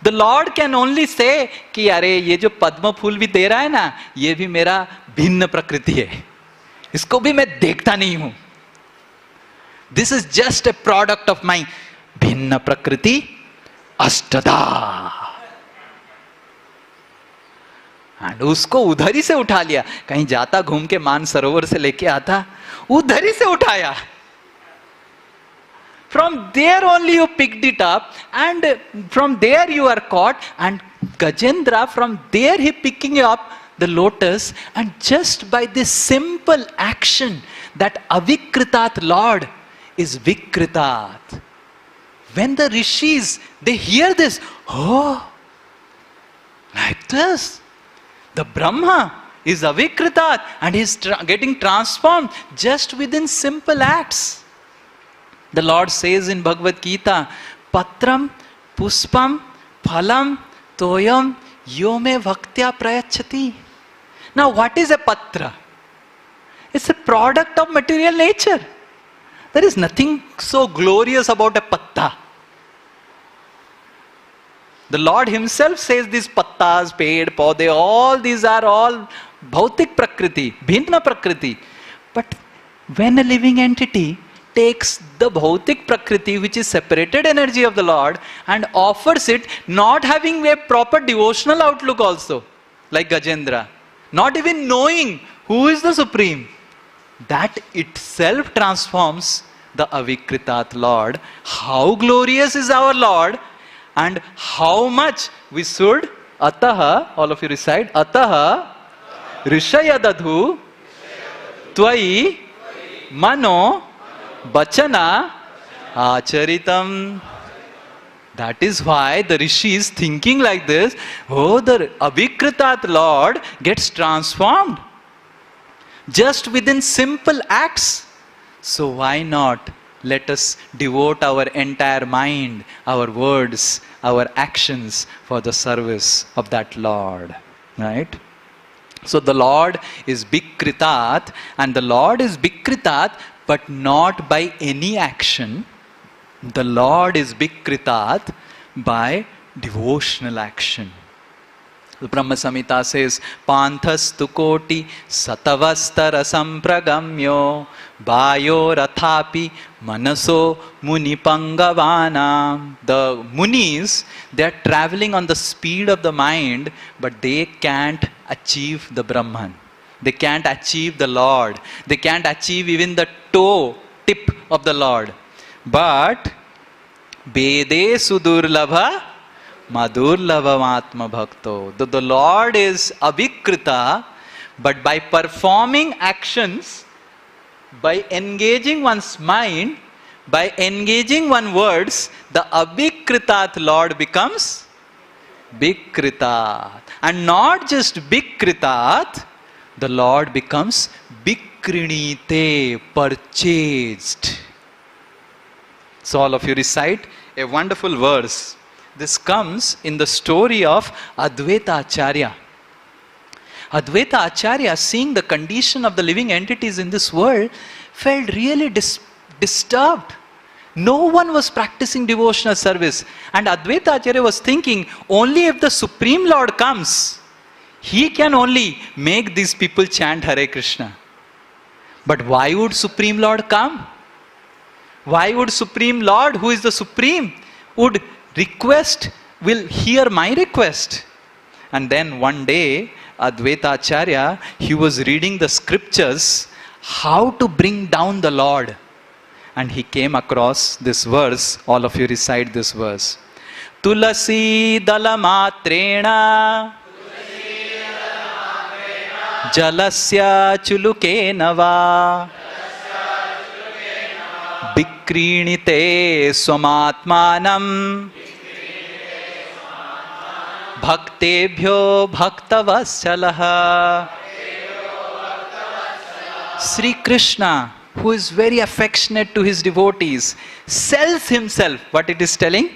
The Lord can only say कि अरे ये जो पद्म फूल भी दे रहा है ना, ये भी मेरा भिन्न प्रकृति है, इसको भी मैं देखता नहीं हूं. This is just a product of my भिन्न प्रकृति अष्टधा. And उसको उधर ही से उठा लिया. कहीं जाता घूम के मान सरोवर से लेके आता, उधर ही से उठाया. From there only you picked it up, and from there you are caught. And Gajendra, from there he picking up the lotus, and just by this simple action, that avikritat Lord is vikritat. When the rishis, they hear this, oh, like this, the Brahma is avikritat and is getting transformed just within simple acts. The Lord says in Bhagavad Gita, Patram, Puspam, Phalam, Toyam, Yome Bhaktya Prayachati. Now what is a patra? It's a product of material nature. There is nothing so glorious about a patta. The Lord Himself says these pattas, ped, paudhe, all these are all bhautik prakriti, bhinna prakriti. But when a living entity takes the bhautik prakriti, which is separated energy of the Lord, and offers it, not having a proper devotional outlook also, like Gajendra, not even knowing who is the Supreme, that itself transforms the avikritat Lord. How glorious is our Lord, and how much we should, ataha, all of you recite, ataha rishaya dadhu tvai mano bachana acharitam. That is why the rishi is thinking like this, oh, the avikritat Lord gets transformed just within simple acts. So why not let us devote our entire mind, our words, our actions for the service of that Lord, right? So the Lord is bhikritat, and the Lord is bhikritat, but not by any action. The Lord is bhikritat by devotional action. The Brahma Samhita says, Panthastu koti satavastara sampragamyo Bayo rathapi manaso munipangavana. The munis, they are traveling on the speed of the mind, but they can't achieve the Brahman. They can't achieve the Lord. They can't achieve even the toe tip of the Lord. But Bede sudurlabha madurlabhamatma bhakto. The Lord is abhikrita, but by performing actions, by engaging one's mind, by engaging one's words, the abhikritat Lord becomes bhikritat. And not just bhikritat, the Lord becomes bhikrinite, purchased. So all of you recite a wonderful verse. This comes in the story of Advaita Acharya. Advaita Acharya, seeing the condition of the living entities in this world, felt really disturbed. No one was practicing devotional service. And Advaita Acharya was thinking, only if the Supreme Lord comes, He can only make these people chant Hare Krishna. But why would Supreme Lord come? Why would Supreme Lord, who is the Supreme, would request, will hear my request? And then one day, Advaita Acharya, he was reading the scriptures, how to bring down the Lord. And he came across this verse. All of you recite this verse. Tulasi dalamatrena jalasya chulukena va bikrinite swamatmanam bhaktebhyo bhaktavatsalaha. Sri Krishna, who is very affectionate to his devotees, sells himself. What it is telling?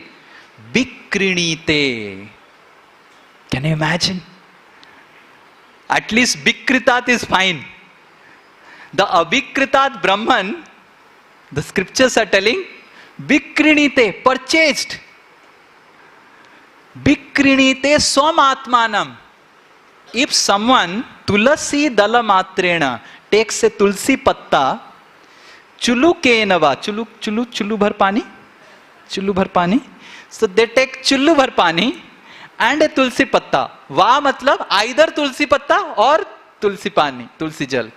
Bikrinite. Can you imagine? At least Bikritat is fine. The Abikritat Brahman, the scriptures are telling, Bikrinite, purchased. Bikrinite swamatmanam. If someone, tulasi dalamatrena, takes a tulsi patta, chulu kenava, chulu bhar pani, chulu bhar pani. So they take chullu bhar pani and a tulsi patta. Va matlab either tulsi patta or tulsi pani, tulsi jal.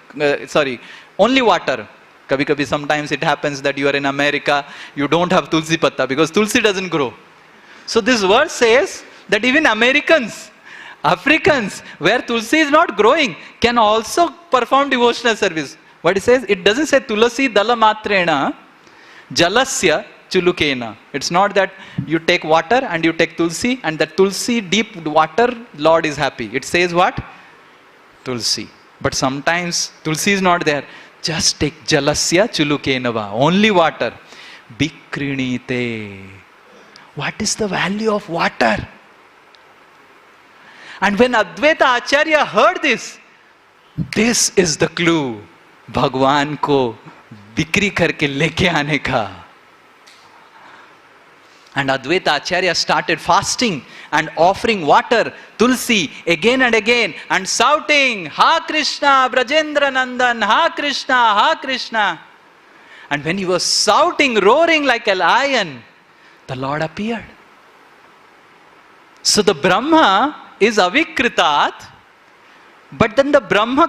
Only water. Kabhi kabhi sometimes it happens that you are in America, you don't have tulsi patta because tulsi doesn't grow. So this verse says that even Americans, Africans, where tulsi is not growing, can also perform devotional service. What it says? It doesn't say tulasi dalamatrena jalasya chulukena. It's not that you take water and you take tulsi and that tulsi deep water, Lord is happy. It says what? Tulsi. But sometimes tulsi is not there. Just take jalasya chulukenava. Only water. Bikrinite. What is the value of water? And when Advaita Acharya heard this is the clue. Bhagwan ko bikri karke leke aane ka. And Advaita Acharya started fasting and offering water, tulsi, again and again, and shouting, Ha Krishna, Brajendra Nandan, Ha Krishna, Ha Krishna. And when he was shouting, roaring like a lion, the Lord appeared. So the Brahma is Avikritat, but then the Brahma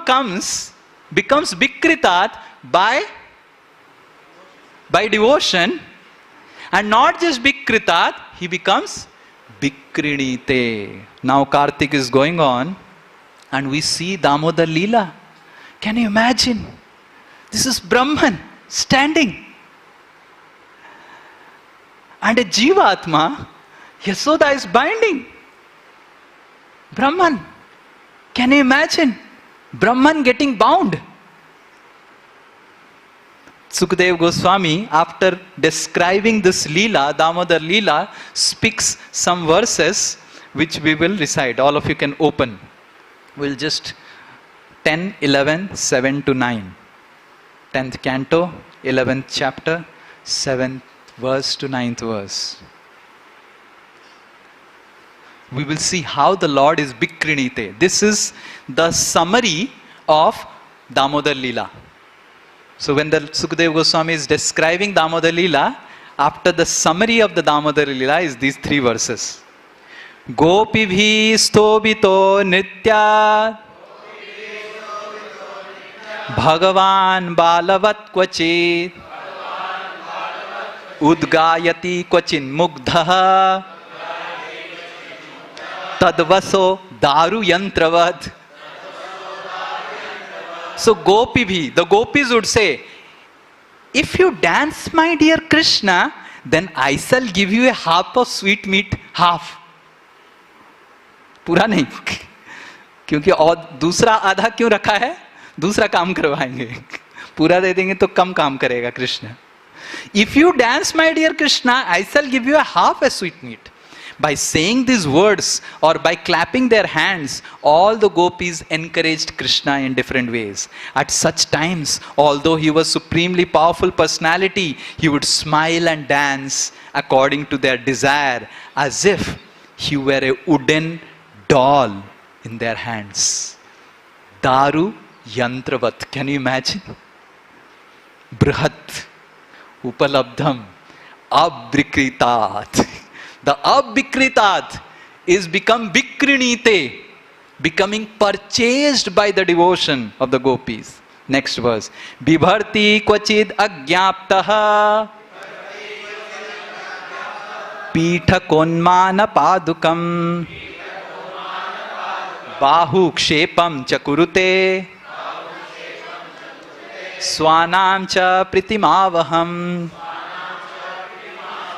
becomes Vikritat by devotion. And not just Bikritat, he becomes Bikrinite. Now Kartik is going on and we see Damodar Leela. Can you imagine? This is Brahman standing. And a Jivatma, Yasoda is binding. Brahman. Can you imagine? Brahman getting bound. Sukadeva Goswami, after describing this Leela, Damodar Leela, speaks some verses which we will recite. All of you can open. We'll just 10, 11, 7 to 9. 10th Canto, 11th chapter, 7th verse to 9th verse. We will see how the Lord is Bikrinite. This is the summary of Damodar Leela. So when the Sukadeva Goswami is describing Damodar Leela, after the summary of the Damodar Leela is these three verses. Gopi bhi stobito nritya Bhagavan balavat kvachit Udgayati kvachin mugdha Tadvaso daru yantravad. So Gopi bhi, the gopis would say, if you dance my dear Krishna, then I shall give you a half of sweet meat, half. पूरा नहीं, क्योंकि और दूसरा आधा क्यों रखा है? दूसरा काम करवाएंगे. पूरा दे देंगे तो कम काम करेगा Krishna. If you dance my dear Krishna, I shall give you a half a sweet meat. By saying these words or by clapping their hands, all the gopis encouraged Krishna in different ways. At such times, although he was supremely powerful personality, he would smile and dance according to their desire, as if he were a wooden doll in their hands. Daru yantravat. Can you imagine? Brihat upalabdham abvikritat. The abvikritat is become vikrinite, becoming purchased by the devotion of the gopis. Next verse. Bibharti kvachid agyaptaha Pitha konmana padukam Bahu kshepam chakurute Swanam cha pritimavaham.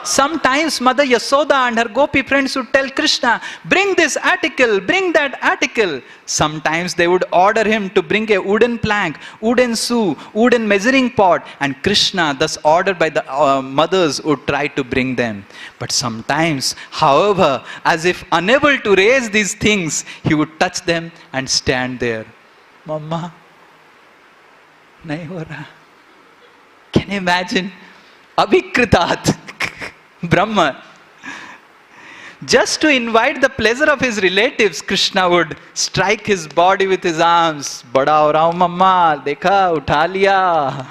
Sometimes Mother Yasoda and her gopi friends would tell Krishna, bring this article, bring that article. Sometimes they would order him to bring a wooden plank, wooden shoe, wooden measuring pot, and Krishna, thus ordered by the mothers, would try to bring them. But sometimes, however, as if unable to raise these things, he would touch them and stand there. Mama, nahi ho raha. Can you imagine? Abhikritat. Brahma. Just to invite the pleasure of his relatives, Krishna would strike his body with his arms. Bada ho raha hu mamma, dekha, utha liya.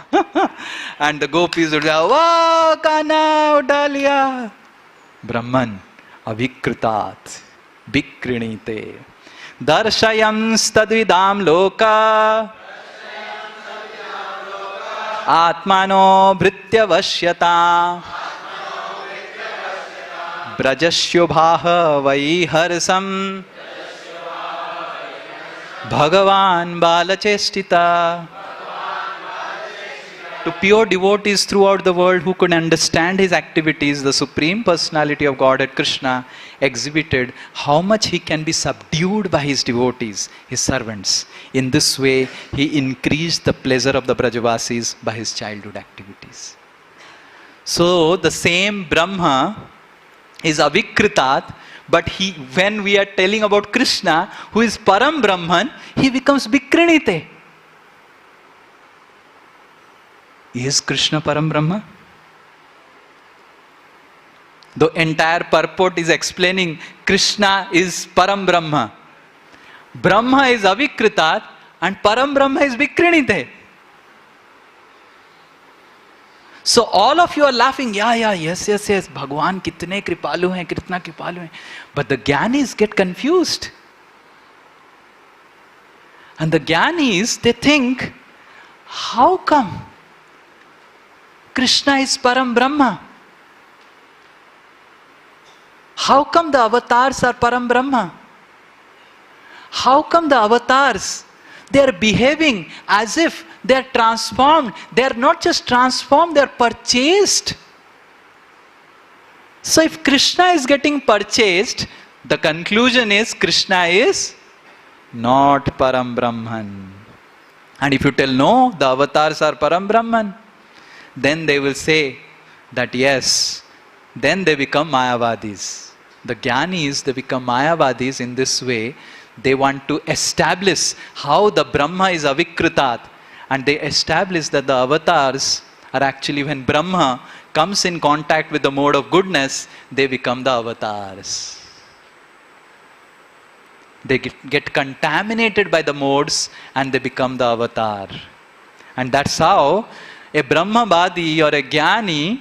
And the gopis would say, wow, kana, utha liya. Brahman, avikritat, vikrinite. Darshayam stadvidam loka. Atmano bhritya vashyata. Brajashyobhaha vai harsam Bhagavan balachestita. To pure devotees throughout the world who could understand his activities, the Supreme Personality of Godhead Krishna exhibited how much he can be subdued by his devotees, his servants. In this way, he increased the pleasure of the Brajavasis by his childhood activities. So, the same Brahma is avikritat, but he, when we are telling about Krishna, who is Param Brahman, he becomes vikrinite. Is Krishna Param Brahma? The entire purport is explaining Krishna is Param Brahma. Brahma is avikritat and Param Brahma is vikrinite. So all of you are laughing, yes, Bhagwan kitne kripalu hain, kitna kripalu hain. But the Gyanis get confused. And the Gyanis, they think, how come Krishna is Param Brahma? How come the avatars are Param Brahma? How come the avatars, they are behaving as if they are transformed? They are not just transformed, they are purchased. So if Krishna is getting purchased, the conclusion is Krishna is not Param Brahman. And if you tell no, the avatars are Param Brahman, then they will say that yes, then they become Mayavadis. The Gyanis, they become Mayavadis in this way. They want to establish how the Brahma is avikritat, and they establish that the avatars are actually, when Brahma comes in contact with the mode of goodness, they become the avatars. They get contaminated by the modes and they become the avatar. And that's how a Brahmavadi or a Jnani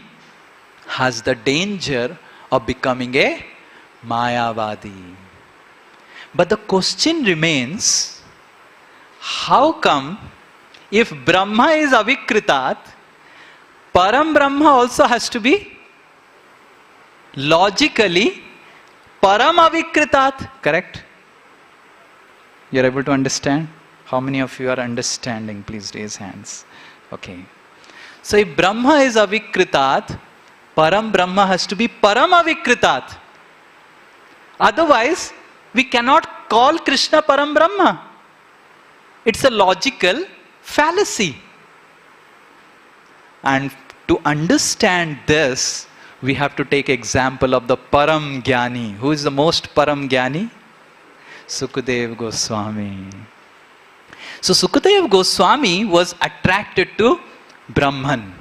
has the danger of becoming a Mayavadi. But the question remains, how come if Brahma is avikritat, Param Brahma also has to be logically Param avikritat, correct? You are able to understand? How many of you are understanding? Please raise hands. Okay. So if Brahma is avikritat, Param Brahma has to be Param avikritat. Otherwise, we cannot call Krishna Param Brahma. It's a logical fallacy. And to understand this, we have to take example of the Param Jnani. Who is the most Param Jnani? Sukadeva Goswami. So Sukadeva Goswami was attracted to Brahman.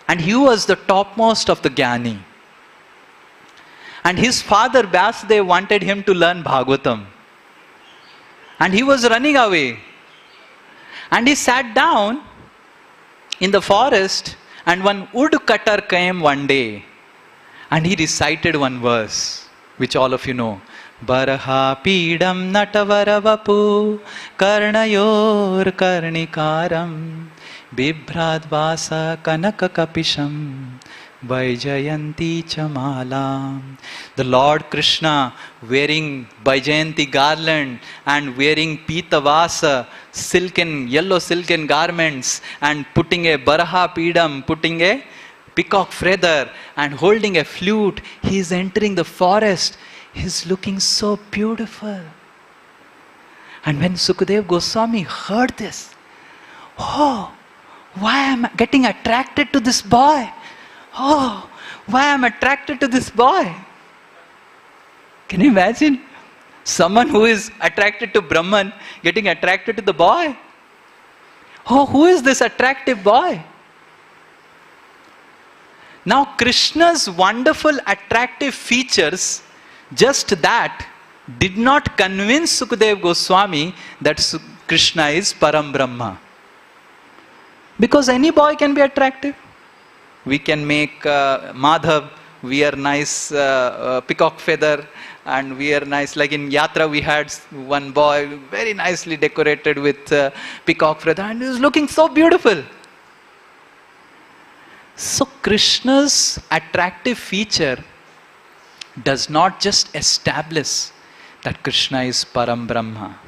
And he was the topmost of the Jnani. And his father Vyasdev wanted him to learn Bhagavatam. And he was running away. And he sat down in the forest, and one woodcutter came one day. And he recited one verse, which all of you know. Baraha pidam natavaravapu karnayor karnikaram bibhradvasa kanakakapisham Vaijayanti Chamalam. The Lord Krishna wearing Vaijayanti garland and wearing Pitavasa, yellow silken garments, and putting a Baraha Pidam, putting a peacock feather and holding a flute. He is entering the forest. He is looking so beautiful. And when Sukadeva Goswami heard this, oh, why am I getting attracted to this boy? Oh, why am I attracted to this boy? Can you imagine? Someone who is attracted to Brahman getting attracted to the boy. Oh, who is this attractive boy? Now Krishna's wonderful attractive features, just that, did not convince Sukadeva Goswami that Krishna is Param Brahma. Because any boy can be attractive. We can make Madhav wear nice peacock feather and wear nice, like in Yatra we had one boy very nicely decorated with peacock feather and he was looking so beautiful. So Krishna's attractive feature does not just establish that Krishna is Param Brahma.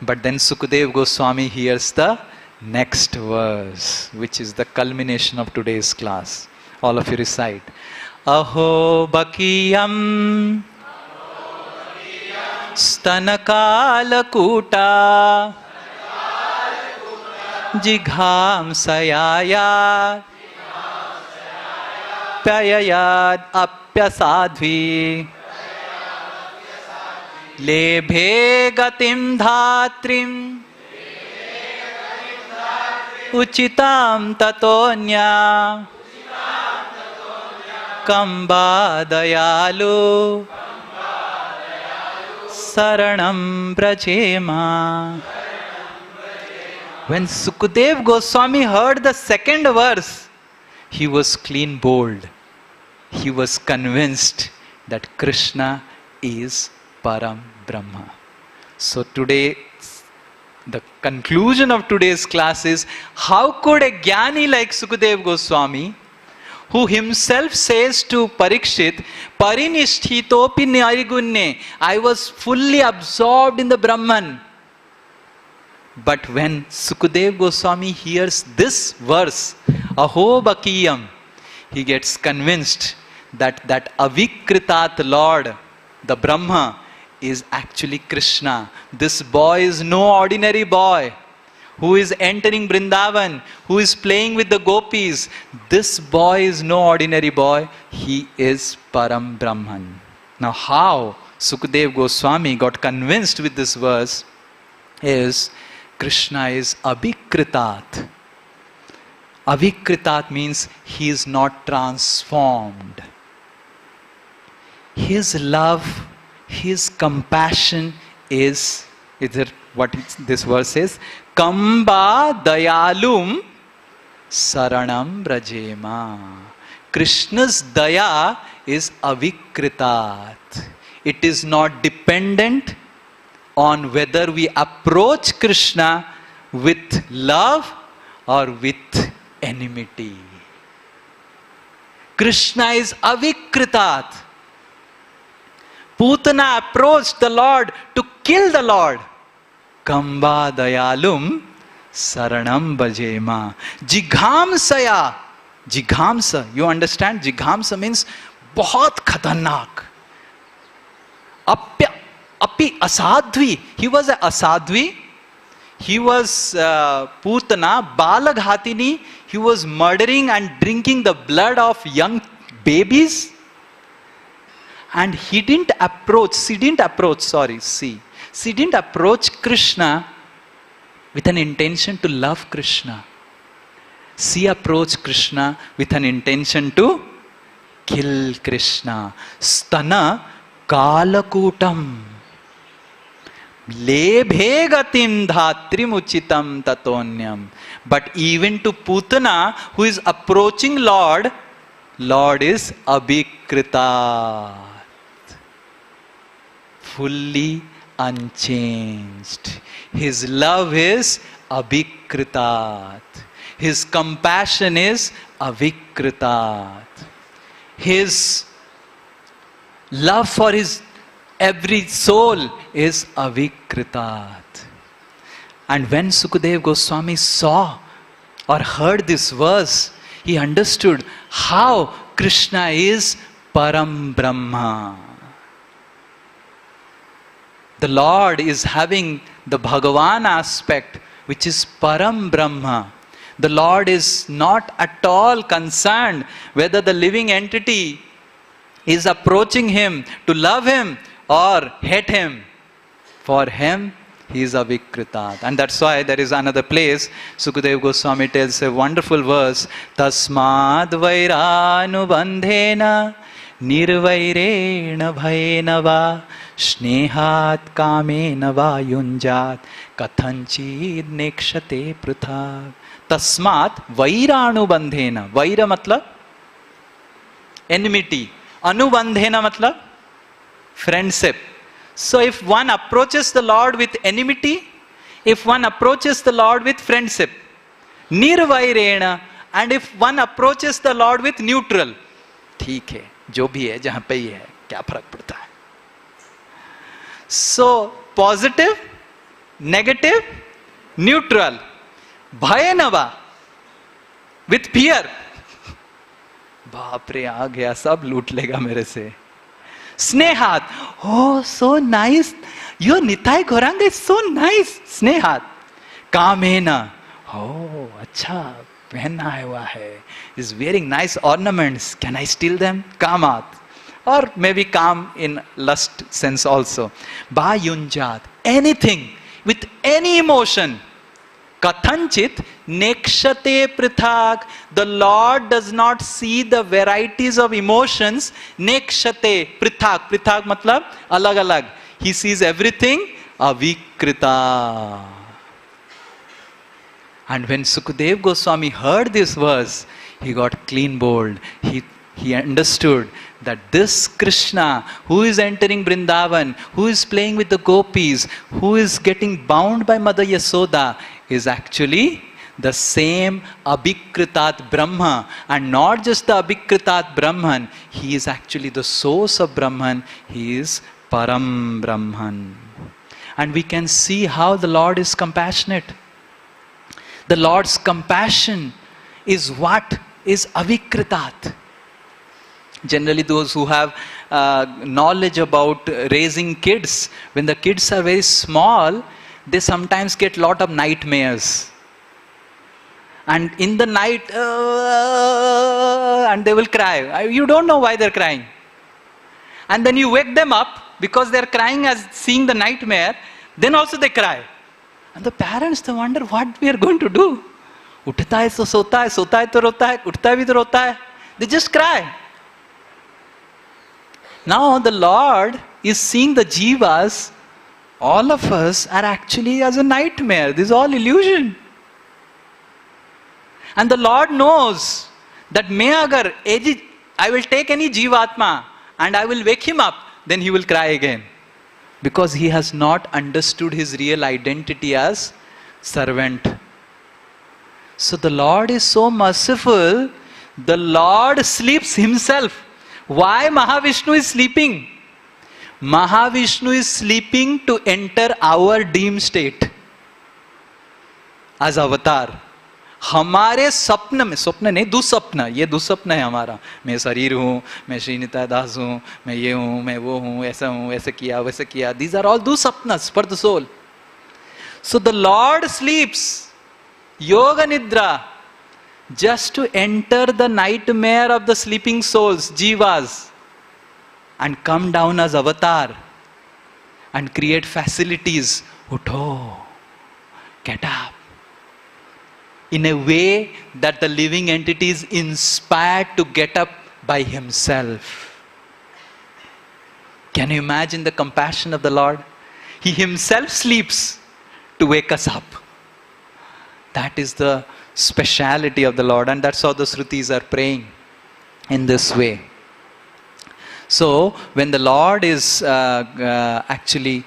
But then Sukadeva Goswami hears the next verse, which is the culmination of today's class. All of you recite. Aho bakiyam stanakala kuta jigham sayaya pyayad apyasadvi lebhe gatim dhatrim Uchitam tatonya Kamba dayalu Saranam brajema. When Sukadeva Goswami heard the second verse, he was clean bold. He was convinced that Krishna is Param Brahma. So today, the conclusion of today's class is, how could a Jnani like Sukadeva Goswami, who himself says to Parikshit, Parinishthitopi narigunne, I was fully absorbed in the Brahman. But when Sukadeva Goswami hears this verse, Aho Bakiyam, he gets convinced that Avikritat Lord, the Brahma, is actually Krishna. This boy is no ordinary boy who is entering Vrindavan, who is playing with the gopis. This boy is no ordinary boy. He is Param Brahman. Now how Sukadeva Goswami got convinced with this verse is Krishna is Abhikritat. Abhikritat means he is not transformed. His love, his compassion is it what this verse says? Kamba dayalum saranam brajema. Krishna's daya is avikritat. It is not dependent on whether we approach Krishna with love or with enmity. Krishna is avikritat. Putana approached the Lord to kill the Lord. Kamba dayalum saranam bhajema. Jighamsaya. Jighamsa. You understand? Jighamsa means bahut khatarnak. Api asadvi. He was a asadvi. He was Putana, Balaghatini. He was murdering and drinking the blood of young babies. And she didn't approach Krishna with an intention to love Krishna. She approached Krishna with an intention to kill Krishna. Stana kalakutam. Lebhe gatim dhatrim uchitam tatonyam. But even to Putana, who is approaching Lord, Lord is abhikrita. Fully unchanged. His love is abhikritat. His compassion is avikritat. His love for his every soul is avikritat. And when Sukadev Goswami saw or heard this verse, he understood how Krishna is Param Brahma. The Lord is having the Bhagavan aspect, which is Param Brahma. The Lord is not at all concerned whether the living entity is approaching him to love him or hate him. For him, he is avikritat. And that's why there is another place, Sukadeva Goswami tells a wonderful verse, Tasmad vairānubandhena nirvairena bhayena va Shnehat kamena va yunjat kathanchid nekshate prithak. Tasmat vairānubandhena. Vaira matlab enmity. Anubandhena matlab friendship. So if one approaches the Lord with enmity, if one approaches the Lord with friendship, nirvairena, and if one approaches the Lord with neutral, ठीक है, जो भी है, जहाँ पे ही है, क्या फर्क पड़ता है? So positive, negative, neutral. Bhayanava, with fear. बाप रे, आ गया, सब लूट लेगा मेरे से. Snehat, oh so nice, your Nitai Gauranga is so nice. Snehat. Kamena, oh अच्छा पहना हुआ है, is wearing nice ornaments, can I steal them? Kamat. Or maybe calm in lust sense also. Bhayunjat, anything, with any emotion. Kathanchit nekshate prithak. The Lord does not see the varieties of emotions. Nekshate prithak. Prithak matlab alag alag. He sees everything avikrita. And when Sukadev Goswami heard this verse, he got clean bold. He understood that this Krishna who is entering Vrindavan, who is playing with the gopis, who is getting bound by Mother Yasoda, is actually the same Abhikritat Brahma. And not just the Abhikritat Brahman, he is actually the source of Brahman. He is Param Brahman. And we can see how the Lord is compassionate. The Lord's compassion is what is Avikritat. Generally, those who have knowledge about raising kids, when the kids are very small, they sometimes get lot of nightmares. And in the night, and they will cry. You don't know why they're crying. And then you wake them up because they're crying as seeing the nightmare. Then also they cry. And the parents, they wonder what we are going to do. Uthta hai to sota hai to rota hai, uthta hai bhi to rota hai. They just cry. Now the Lord is seeing the jivas, all of us are actually as a nightmare. This is all illusion. And the Lord knows that I will take any jivatma and I will wake him up, then he will cry again. Because he has not understood his real identity as servant. So the Lord is so merciful, the Lord sleeps himself. Why Mahavishnu is sleeping? Mahavishnu is sleeping to enter our dream state as avatar. हमारे स्वप्न में, स्वप्न नहीं दुस्वप्न, ये दुस्वप्न है हमारा. मैं शरीर हूँ, मैं श्री निताई दास हूँ, मैं ये हूँ, मैं वो हूँ, ऐसे किया, वैसे किया. These are all dusapnas for the soul. So the Lord sleeps, yoga nidra, just to enter the nightmare of the sleeping souls, jivas, and come down as avatar and create facilities. Utho, get up. In a way that the living entity is inspired to get up by himself. Can you imagine the compassion of the Lord? He himself sleeps to wake us up. That is the speciality of the Lord, and that's how the Shrutis are praying in this way. So, when the Lord is actually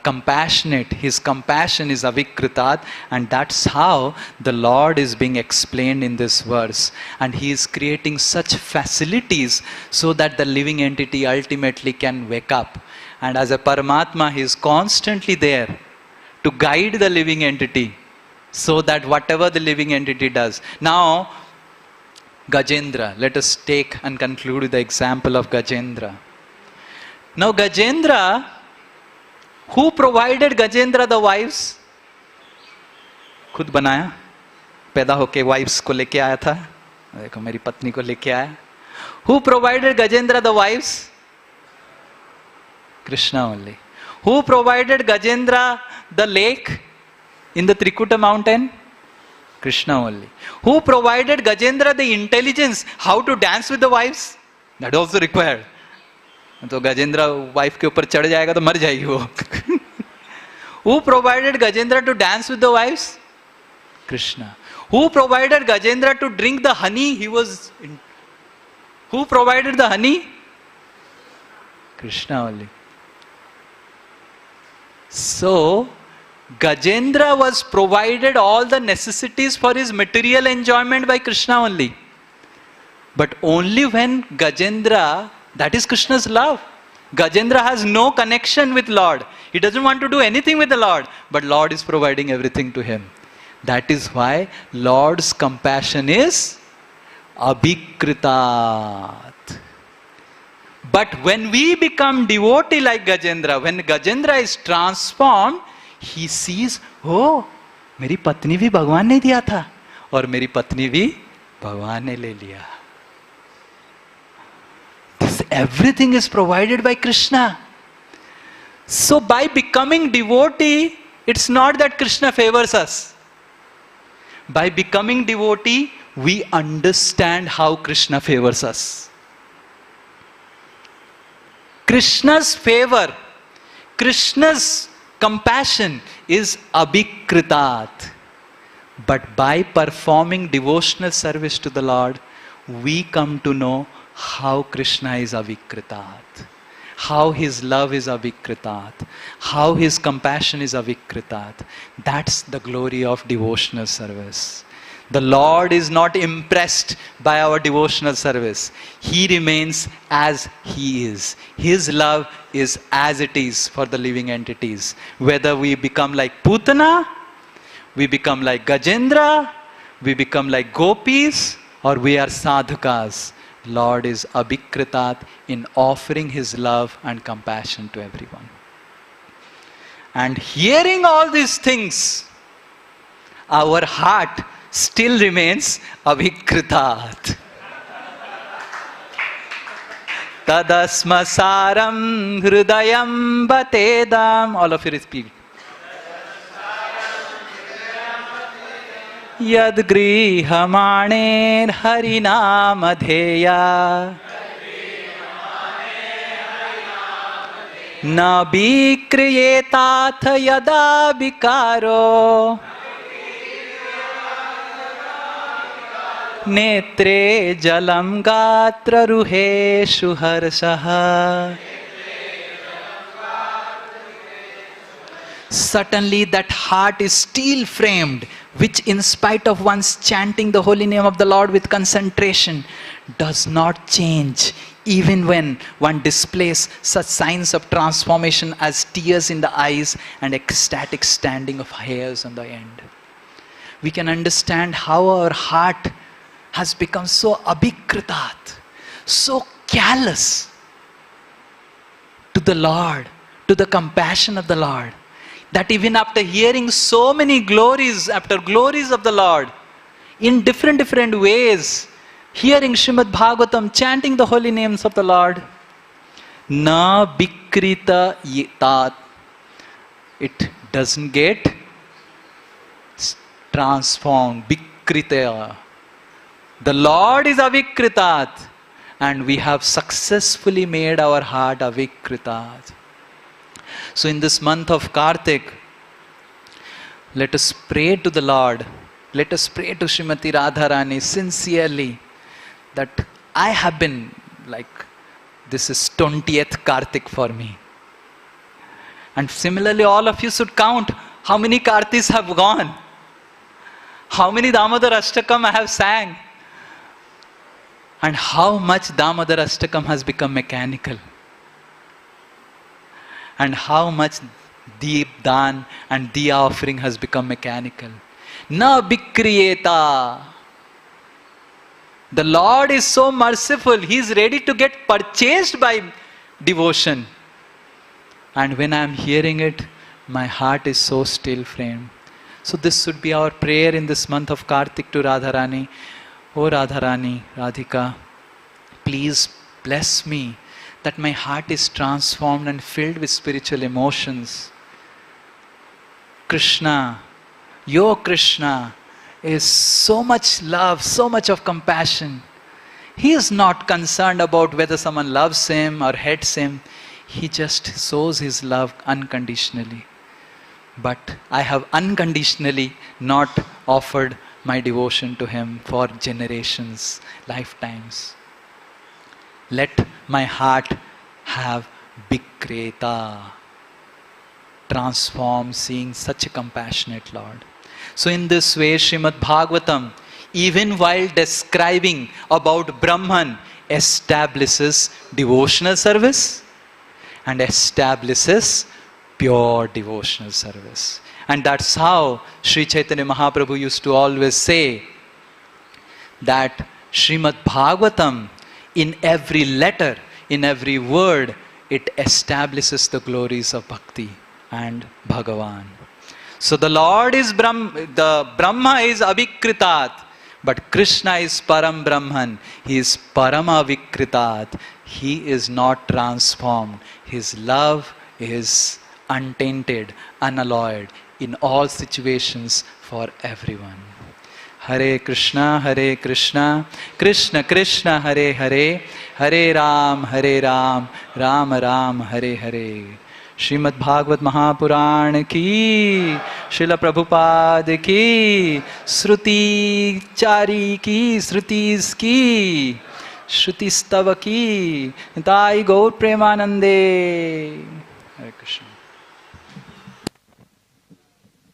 compassionate, his compassion is avikritat, and that's how the Lord is being explained in this verse. And he is creating such facilities so that the living entity ultimately can wake up. And as a Paramatma, he is constantly there to guide the living entity so that whatever the living entity does. Now, Gajendra, let us take and conclude with the example of Gajendra. Now, Gajendra, who provided Gajendra the wives? खुद बनाया, पैदा होके wives को लेके आया था. देखो मेरी पत्नी को लेके आया. Who provided Gajendra the wives? Krishna only. Who provided Gajendra the lake in the Trikuta mountain? Krishna only. Who provided Gajendra the intelligence how to dance with the wives? That also required. तो Gajendra wife के ऊपर चढ़ जाएगा तो मर जाएगी वो. Who provided Gajendra to dance with the wives? Krishna. Who provided Gajendra to drink the honey? Who provided the honey? Krishna only. So, Gajendra was provided all the necessities for his material enjoyment by Krishna only. But only when Gajendra, that is Krishna's love. Gajendra has no connection with Lord. He doesn't want to do anything with the Lord. But Lord is providing everything to him. That is why Lord's compassion is abhikritat. But when we become devotee like Gajendra, when Gajendra is transformed, he sees, oh, मेरी पत्नी भी भगवान ने दिया था और मेरी पत्नी भी भगवान ने ले लिया. Everything is provided by Krishna. So by becoming devotee, it's not that Krishna favors us. By becoming devotee, we understand how Krishna favors us. Krishna's favor, Krishna's compassion is abhikritat. But by performing devotional service to the Lord, we come to know how Krishna is avikritat, how his love is avikritat, how his compassion is avikritat. That's the glory of devotional service. The Lord is not impressed by our devotional service. He remains as he is. His love is as it is for the living entities. Whether we become like Putana, we become like Gajendra, we become like Gopis, or we are sadhukas, Lord is abhikritat in offering his love and compassion to everyone. And hearing all these things, our heart still remains abhikritat. Tadasmasaram hridayam batedam. All of you repeat. Yad grihamaner harinamadheya na bikriyetat yada bikaro netre jalam gatra ruheshu harsaha. Certainly that heart is steel framed, which in spite of one's chanting the holy name of the Lord with concentration, does not change even when one displays such signs of transformation as tears in the eyes and ecstatic standing of hairs on the end. We can understand how our heart has become so abhikritat, so callous to the Lord, to the compassion of the Lord, that even after hearing so many glories, after glories of the Lord, in different ways, hearing Srimad Bhagavatam, chanting the holy names of the Lord, na bikrita yitat, it doesn't get transformed. Bikrita. The Lord is avikritat, and we have successfully made our heart avikritat. So in this month of Kartik, let us pray to the Lord. Let us pray to Srimati Radharani sincerely that I have been like, this is 20th Kartik for me. And similarly, all of you should count how many Kartis have gone. How many Damodar Ashtakam I have sang. And how much Damodar Ashtakam has become mechanical. And how much Deep Dan and Diya offering has become mechanical. Na bikriyeta. The Lord is so merciful. He is ready to get purchased by devotion. And when I am hearing it, my heart is so still, friend. So this should be our prayer in this month of Kartik to Radharani. Oh Radharani, Radhika, please bless me that my heart is transformed and filled with spiritual emotions. Krishna, your Krishna is so much love, so much of compassion. He is not concerned about whether someone loves him or hates him. He just shows his love unconditionally. But I have unconditionally not offered my devotion to him for generations, lifetimes. Let my heart have bikreta, transform, seeing such a compassionate Lord. So in this way, Srimad Bhagavatam, even while describing about Brahman, establishes devotional service and establishes pure devotional service. And that's how Sri Chaitanya Mahaprabhu used to always say that Srimad Bhagavatam, in every letter, in every word, it establishes the glories of Bhakti and Bhagavan. So the Lord is the Brahma is Avikritat, but Krishna is Param Brahman. He is Parama Vikritat. He is not transformed. His love is untainted, unalloyed in all situations for everyone. Hare Krishna, Krishna Krishna, Hare Hare, Hare Ram, Ram Ram, Hare Hare. Srimad Bhagavat Mahapuran ki, Srila Prabhupada ki, Shruti Chari ki, Shrutis ki, Shrutistava ki, Nitai Gaur Premanande. Hare Krishna.